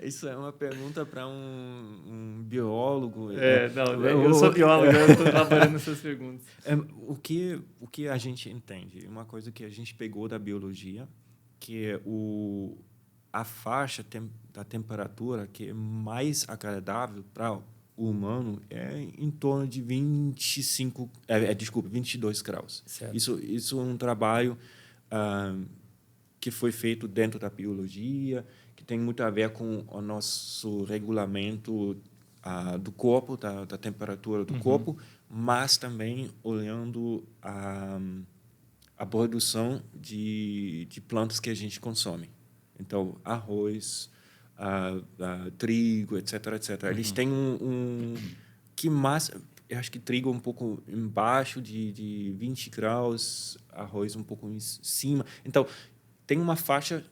Isso é uma pergunta para um biólogo. Eu sou biólogo, eu estou elaborando essas perguntas. O que a gente entende? Uma coisa que a gente pegou da biologia, que é a faixa da temperatura que é mais agradável para o humano é em torno de 22 graus. Certo. Isso é um trabalho que foi feito dentro da biologia, que tem muito a ver com o nosso regulamento do corpo, da temperatura do corpo, mas também olhando a produção de plantas que a gente consome. Então, arroz, trigo, etc, etc. Eles têm que mais... Eu acho que trigo um pouco embaixo de 20 graus, arroz um pouco em cima. Então, tem uma faixa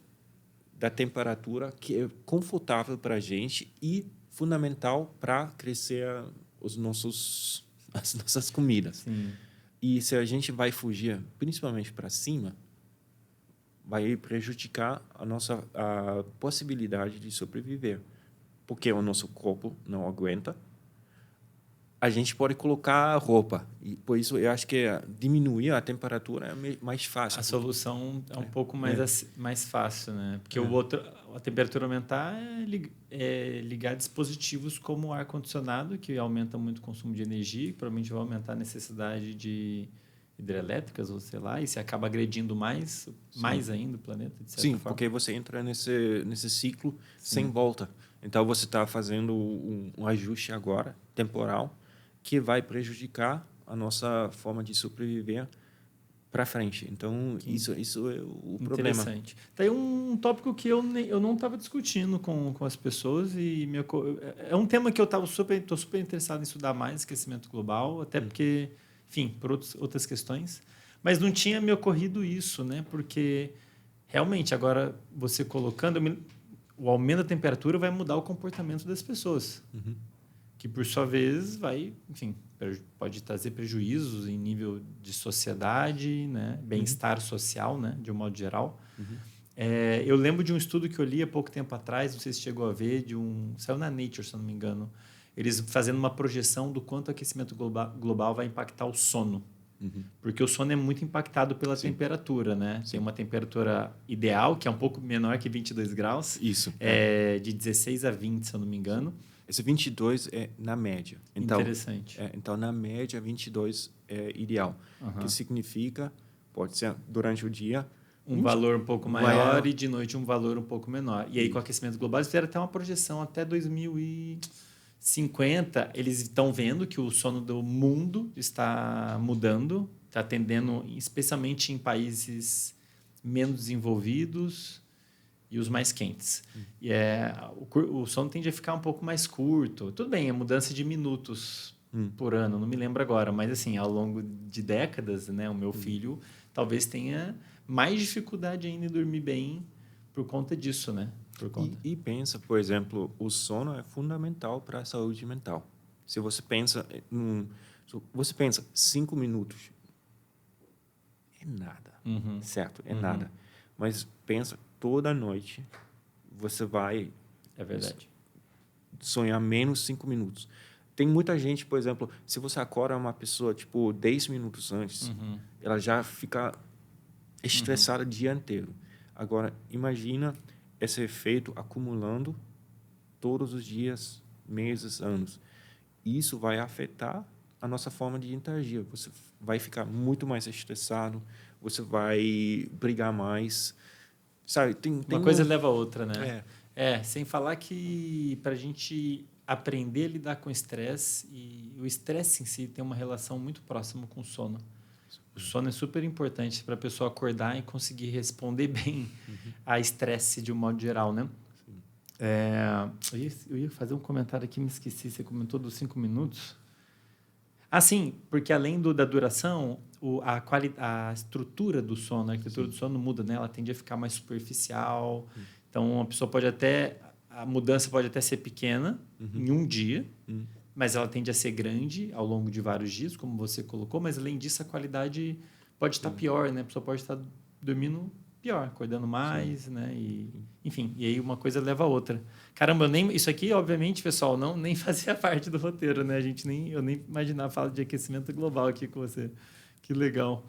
da temperatura que é confortável para a gente e fundamental para crescer as nossas comidas. Sim. E se a gente vai fugir, principalmente para cima, vai prejudicar a possibilidade de sobreviver. Porque o nosso corpo não aguenta. A gente pode colocar roupa. E por isso, eu acho que diminuir a temperatura é mais fácil. A solução é um pouco mais fácil, né? Porque a temperatura aumentar é ligar a dispositivos como o ar-condicionado, que aumenta muito o consumo de energia, e provavelmente vai aumentar a necessidade de hidrelétricas, ou sei lá, e se acaba agredindo mais ainda o planeta, de certa Sim, forma. porque você entra nesse ciclo sem volta. Então, você está fazendo um ajuste agora, temporal, que vai prejudicar a nossa forma de sobreviver para frente. Então, isso é o problema. Interessante. Tem um tópico que eu não estava discutindo com as pessoas e é um tema que eu estou super interessado em estudar mais, aquecimento global, até porque, enfim, por outras questões. Mas não tinha me ocorrido isso, né? Porque, realmente, agora, você colocando... O aumento da temperatura vai mudar o comportamento das pessoas. Que, por sua vez, pode trazer prejuízos em nível de sociedade, né? Bem-estar social, né? De um modo geral. Eu lembro de um estudo que eu li há pouco tempo atrás, não sei se chegou a ver, saiu na Nature, se eu não me engano, eles fazendo uma projeção do quanto o aquecimento global vai impactar o sono. Porque o sono é muito impactado pela temperatura, né? Tem uma temperatura ideal, que é um pouco menor que 22 graus. Isso. De 16 a 20, se eu não me engano. Esse 22 é na média. Então, interessante. Então, na média, 22 é ideal. Que significa, pode ser durante o dia... Um valor um pouco maior e de noite um valor um pouco menor. E aí, com o aquecimento global, eles fizeram até uma projeção até 2050. Eles estão vendo que o sono do mundo está mudando, está tendendo, especialmente em países menos desenvolvidos e os mais quentes. E o sono tende a ficar um pouco mais curto. Tudo bem, é mudança de minutos por ano, não me lembro agora, mas assim, ao longo de décadas, né, o meu filho talvez tenha mais dificuldade ainda em dormir bem por conta disso, né? E pensa, por exemplo, o sono é fundamental para a saúde mental. Se você pensa 5 minutos, é é nada, Uhum. certo? É Uhum. nada. Mas pensa, toda noite você vai É verdade. sonhar menos 5 minutos. Tem muita gente, por exemplo, se você acorda uma pessoa, tipo, 10 minutos antes, Uhum. ela já fica estressada o dia inteiro. Agora, imagina esse efeito acumulando todos os dias, meses, anos. Isso vai afetar a nossa forma de interagir. Você vai ficar muito mais estressado, você vai brigar mais. Sabe, tem Uma coisa um... leva a outra, né? É, Sem falar que para a gente aprender a lidar com o estresse, e o estresse em si tem uma relação muito próxima com o sono. O sono é super importante para a pessoa acordar e conseguir responder bem a estresse de um modo geral, né? Sim. Eu ia fazer um comentário aqui, me esqueci. Você comentou dos 5 minutos? Ah, sim, porque além da duração, a estrutura do sono, a arquitetura do sono muda, né? Ela tende a ficar mais superficial. Então, a pessoa pode até... A mudança pode até ser pequena em um dia, mas ela tende a ser grande ao longo de vários dias, como você colocou. Mas, além disso, a qualidade pode estar pior, né? A pessoa pode estar dormindo pior, acordando mais, né? Enfim, e aí uma coisa leva a outra. Caramba, isso aqui, obviamente, pessoal, nem fazia parte do roteiro, né? Eu nem imaginava falar de aquecimento global aqui com você. Que legal.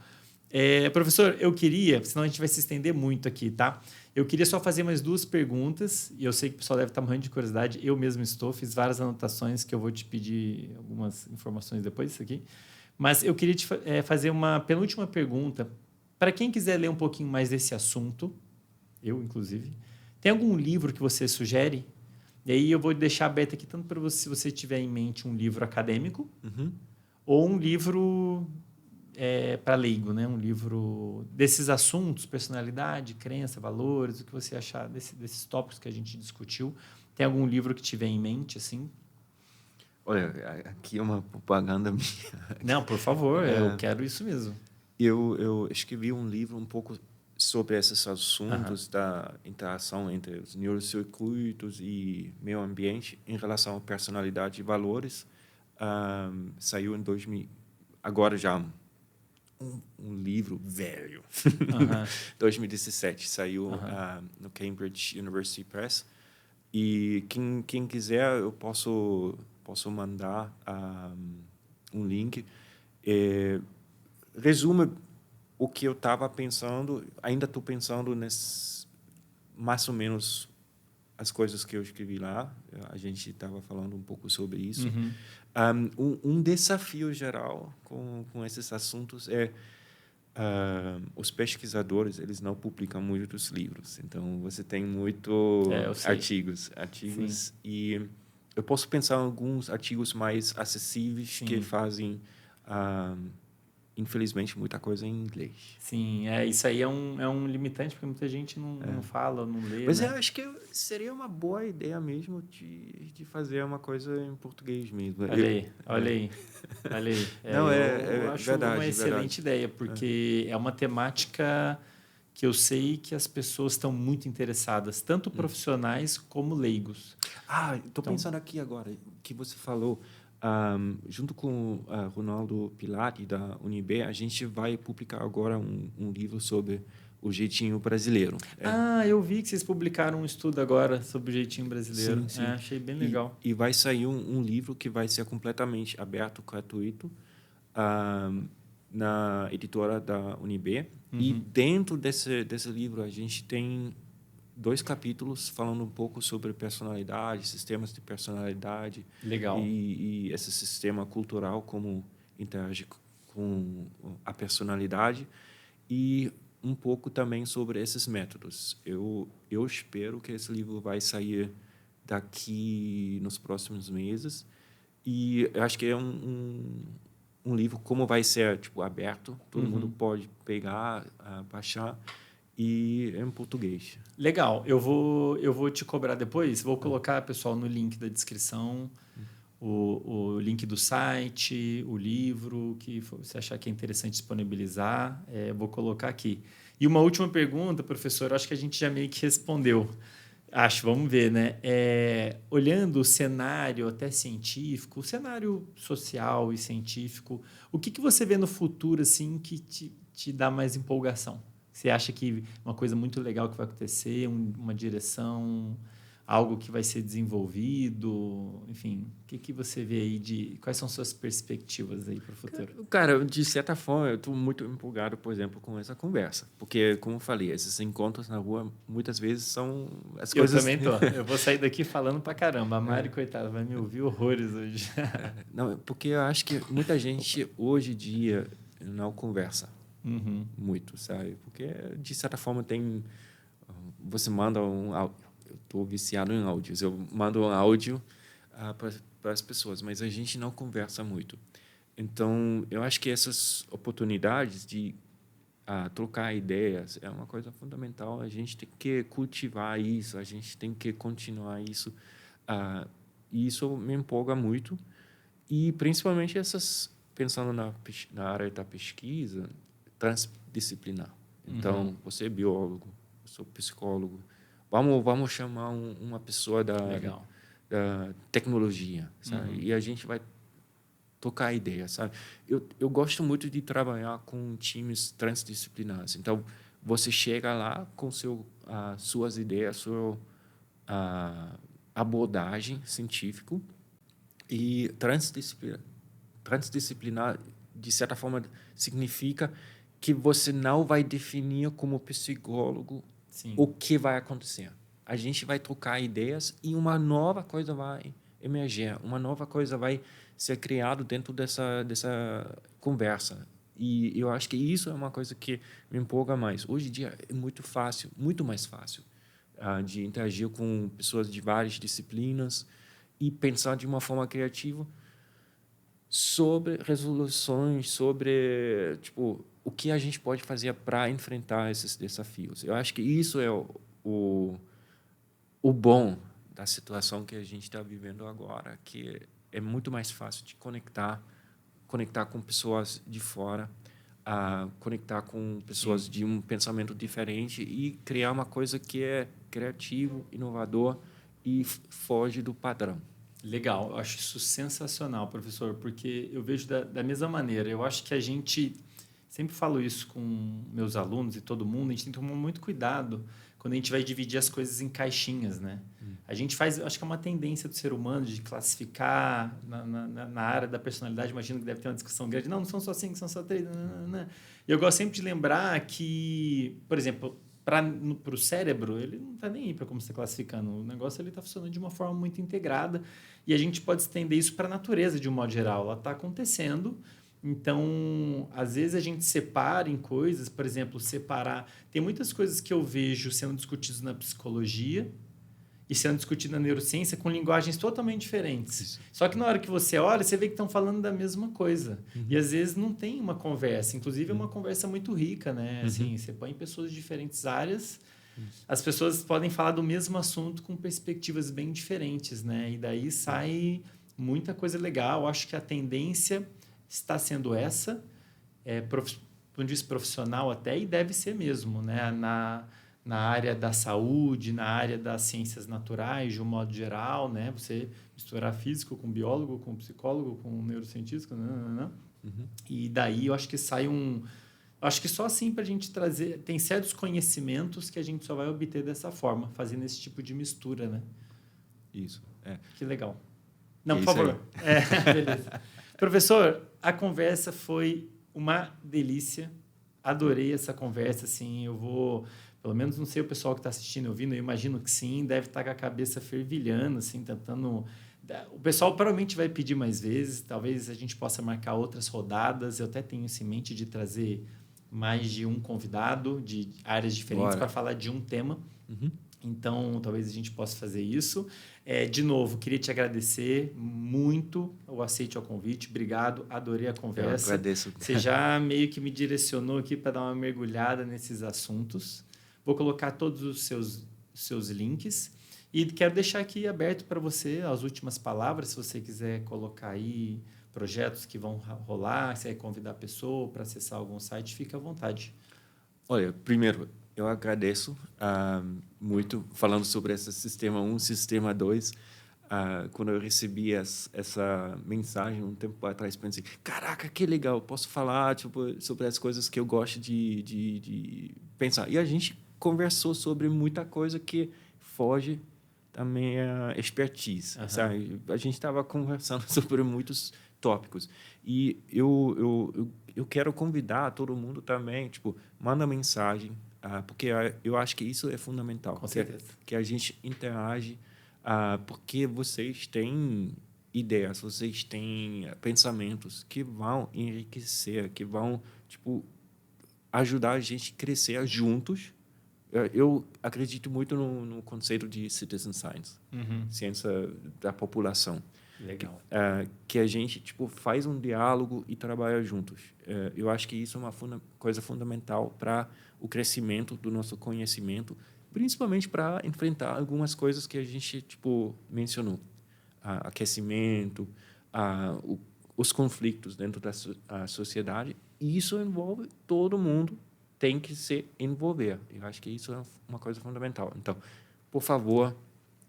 Professor, eu queria, senão a gente vai se estender muito aqui, tá? Eu queria só fazer mais 2 perguntas, e eu sei que o pessoal deve estar morrendo de curiosidade, eu mesmo fiz várias anotações que eu vou te pedir algumas informações depois disso aqui. Mas eu queria te fazer uma penúltima pergunta. Para quem quiser ler um pouquinho mais desse assunto, eu, inclusive, tem algum livro que você sugere? E aí eu vou deixar aberto aqui tanto para você, se você tiver em mente um livro acadêmico ou um livro para leigo, né? Um livro desses assuntos, personalidade, crença, valores, o que você achar desses tópicos que a gente discutiu. Tem algum livro que tiver em mente, assim? Olha, aqui é uma propaganda minha. Não, por favor, eu quero isso mesmo. Eu escrevi um livro um pouco sobre esses assuntos da interação entre os neurocircuitos e meio ambiente em relação à personalidade e valores. Saiu em 2000, agora já um livro velho, 2017, saiu no Cambridge University Press. E quem quiser, eu posso mandar um link. Resume o que eu estava pensando, ainda estou pensando mais ou menos as coisas que eu escrevi lá. A gente estava falando um pouco sobre isso. Um desafio geral com esses assuntos é os pesquisadores, eles não publicam muitos livros. Então, você tem artigos. Sim. E eu posso pensar em alguns artigos mais acessíveis que fazem... infelizmente, muita coisa em inglês. Sim, isso aí é um limitante, porque muita gente não fala, não lê, Mas né? eu acho que seria uma boa ideia mesmo de fazer uma coisa em português mesmo. Olha aí. Não, eu acho verdade, uma excelente ideia, porque é uma temática que eu sei que as pessoas estão muito interessadas, tanto profissionais como leigos. Estou pensando aqui agora, que você falou... junto com o Ronaldo Pilati, da UNB, a gente vai publicar agora um livro sobre o jeitinho brasileiro. Eu vi que vocês publicaram um estudo agora sobre o jeitinho brasileiro. Sim. Achei bem legal. E vai sair um livro que vai ser completamente aberto, gratuito, na editora da UNB. E dentro desse livro a gente tem 2 capítulos falando um pouco sobre personalidade, sistemas de personalidade. Legal. E esse sistema cultural, como interage com a personalidade. E um pouco também sobre esses métodos. Eu espero que esse livro vai sair daqui nos próximos meses. E eu acho que é um livro, como vai ser aberto, todo mundo pode pegar, baixar. E em português. Legal. Eu vou te cobrar depois. Vou colocar, pessoal, no link da descrição o link do site, o livro, que você achar que é interessante disponibilizar. Vou colocar aqui. E uma última pergunta, professor. Acho que a gente já meio que respondeu. Vamos ver, né? Olhando o cenário até científico, o cenário social e científico, o que você vê no futuro assim que te dá mais empolgação? Você acha que uma coisa muito legal que vai acontecer, uma direção, algo que vai ser desenvolvido, enfim, o que você vê aí quais são suas perspectivas aí para o futuro? Cara, de certa forma, eu estou muito empolgado, por exemplo, com essa conversa. Porque, como eu falei, esses encontros na rua, muitas vezes, são as coisas... Eu também tô. Eu vou sair daqui falando pra caramba. A Mari, coitada, vai me ouvir horrores hoje. Não, porque eu acho que muita gente, hoje em dia, não conversa muito, sabe? Porque, de certa forma, você manda eu estou viciado em áudios. Eu mando um áudio para as pessoas, mas a gente não conversa muito. Então, eu acho que essas oportunidades de trocar ideias é uma coisa fundamental. A gente tem que cultivar isso, a gente tem que continuar isso. E isso me empolga muito. E, principalmente, pensando na área da pesquisa, transdisciplinar. Então, você é biólogo, eu sou psicólogo. Vamos chamar uma pessoa da tecnologia, sabe? E a gente vai tocar ideias, sabe? Eu gosto muito de trabalhar com times transdisciplinares. Então, você chega lá com suas ideias, sua abordagem científica e transdisciplinar, de certa forma, significa que você não vai definir como psicólogo o que vai acontecer. A gente vai trocar ideias e uma nova coisa vai emergir, uma nova coisa vai ser criada dentro dessa conversa. E eu acho que isso é uma coisa que me empolga mais. Hoje em dia é muito fácil, muito mais fácil, de interagir com pessoas de várias disciplinas e pensar de uma forma criativa sobre resoluções, sobre o que a gente pode fazer para enfrentar esses desafios. Eu acho que isso é o bom da situação que a gente está vivendo agora, que é muito mais fácil de conectar com pessoas de fora, conectar com pessoas de um pensamento diferente e criar uma coisa que é criativo, inovador e foge do padrão. Legal, eu acho isso sensacional, professor, porque eu vejo da mesma maneira. Eu acho que a gente, sempre falo isso com meus alunos e todo mundo, a gente tem que tomar muito cuidado quando a gente vai dividir as coisas em caixinhas, né? A gente faz, acho que é uma tendência do ser humano de classificar na área da personalidade. Imagino que deve ter uma discussão grande. Não são só 5, são só 3. E eu gosto sempre de lembrar que, por exemplo, para o cérebro, ele não está nem aí para como você está classificando. O negócio está funcionando de uma forma muito integrada e a gente pode estender isso para a natureza de um modo geral. Ela está acontecendo. Então, às vezes a gente separa em coisas, por exemplo, separar... Tem muitas coisas que eu vejo sendo discutidas na psicologia e sendo discutidas na neurociência com linguagens totalmente diferentes. Isso. Só que na hora que você olha, você vê que estão falando da mesma coisa. E às vezes não tem uma conversa. Inclusive, é uma conversa muito rica, né? Assim, você põe pessoas de diferentes áreas, as pessoas podem falar do mesmo assunto com perspectivas bem diferentes, né? E daí sai muita coisa legal. Eu acho que a tendência está sendo essa, ponto de vista profissional até, e deve ser mesmo, né? Na área da saúde, na área das ciências naturais, de um modo geral, né? Você misturar físico com biólogo, com psicólogo, com neurocientista, e daí eu acho que sai acho que só assim para a gente trazer... Tem certos conhecimentos que a gente só vai obter dessa forma, fazendo esse tipo de mistura, né? Isso. Que legal. Não, por favor. Beleza. Professor, a conversa foi uma delícia. Adorei essa conversa. Assim, eu vou... Pelo menos não sei o pessoal que está assistindo e ouvindo, eu imagino que sim, deve estar com a cabeça fervilhando, assim, tentando... O pessoal provavelmente vai pedir mais vezes, talvez a gente possa marcar outras rodadas. Eu até tenho isso em mente de trazer mais de um convidado de áreas diferentes para falar de um tema. Então, talvez a gente possa fazer isso. De novo, queria te agradecer muito o aceite ao convite. Obrigado, adorei a conversa. Eu agradeço. Você já meio que me direcionou aqui para dar uma mergulhada nesses assuntos. Vou colocar todos os seus links e quero deixar aqui aberto para você as últimas palavras, se você quiser colocar aí projetos que vão rolar, se quer convidar a pessoa para acessar algum site, fica à vontade. Olha, primeiro, eu agradeço muito falando sobre esse Sistema 1, Sistema 2. Quando eu recebi essa mensagem um tempo atrás, pensei, caraca, que legal, posso falar tipo, sobre as coisas que eu gosto de pensar. E a gente conversou sobre muita coisa que foge da minha expertise, sabe? A gente estava conversando sobre muitos tópicos. E eu quero convidar todo mundo também, tipo, manda mensagem, porque eu acho que isso é fundamental. Com certeza. Que a gente interage, porque vocês têm ideias, vocês têm pensamentos que vão enriquecer, que vão tipo, ajudar a gente a crescer juntos. Eu acredito muito no conceito de citizen science, ciência da população. Legal. Que a gente tipo, faz um diálogo e trabalha juntos. Eu acho que isso é uma coisa fundamental para o crescimento do nosso conhecimento, principalmente para enfrentar algumas coisas que a gente tipo mencionou, aquecimento, os conflitos dentro da sociedade. E isso envolve todo mundo, tem que se envolver. Eu acho que isso é uma coisa fundamental. Então, por favor,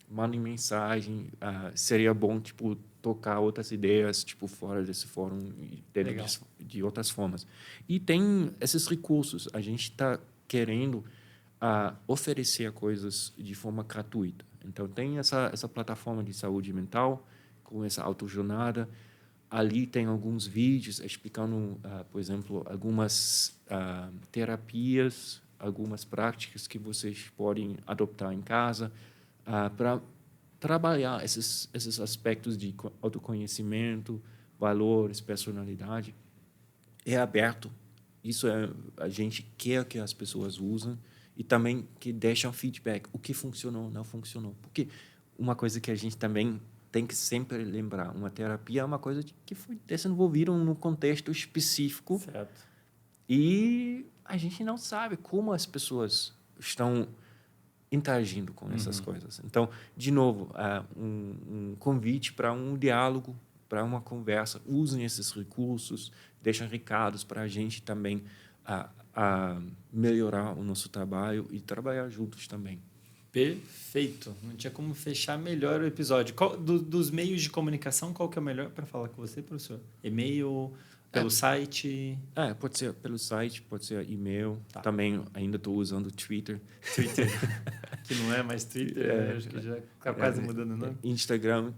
mandem mensagem. Seria bom tipo tocar outras ideias tipo fora desse fórum e dentro de outras formas. E tem esses recursos. A gente está querendo oferecer coisas de forma gratuita. Então, tem essa plataforma de saúde mental, com essa autojornada. Ali tem alguns vídeos explicando, por exemplo, algumas terapias, algumas práticas que vocês podem adoptar em casa para trabalhar esses aspectos de autoconhecimento, valores, personalidade. É aberto. Isso a gente quer que as pessoas usem e também que deixam feedback. O que funcionou, não funcionou. Porque uma coisa que a gente também tem que sempre lembrar, uma terapia é uma coisa que foi desenvolvida num contexto específico. Certo. E a gente não sabe como as pessoas estão interagindo com essas coisas. Então, de novo, um convite para um diálogo, para uma conversa. Usem esses recursos, deixem recados para a gente também melhorar o nosso trabalho e trabalhar juntos também. Perfeito. Não tinha como fechar melhor o episódio. Dos meios de comunicação, qual que é o melhor para falar com você, professor? E-mail, pelo site? Pode ser pelo site, pode ser e-mail. Tá. Também ainda estou usando Twitter. Que não é mais Twitter, acho que já está quase mudando o nome. Instagram.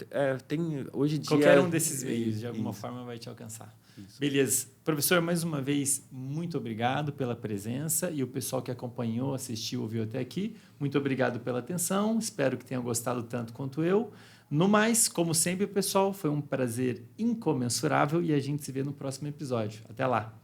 Tem, hoje em dia... Qualquer um desses meios, de alguma forma, vai te alcançar. Isso. Beleza. Professor, mais uma vez, muito obrigado pela presença e o pessoal que acompanhou, assistiu, ouviu até aqui. Muito obrigado pela atenção. Espero que tenham gostado tanto quanto eu. No mais, como sempre, pessoal, foi um prazer incomensurável e a gente se vê no próximo episódio. Até lá!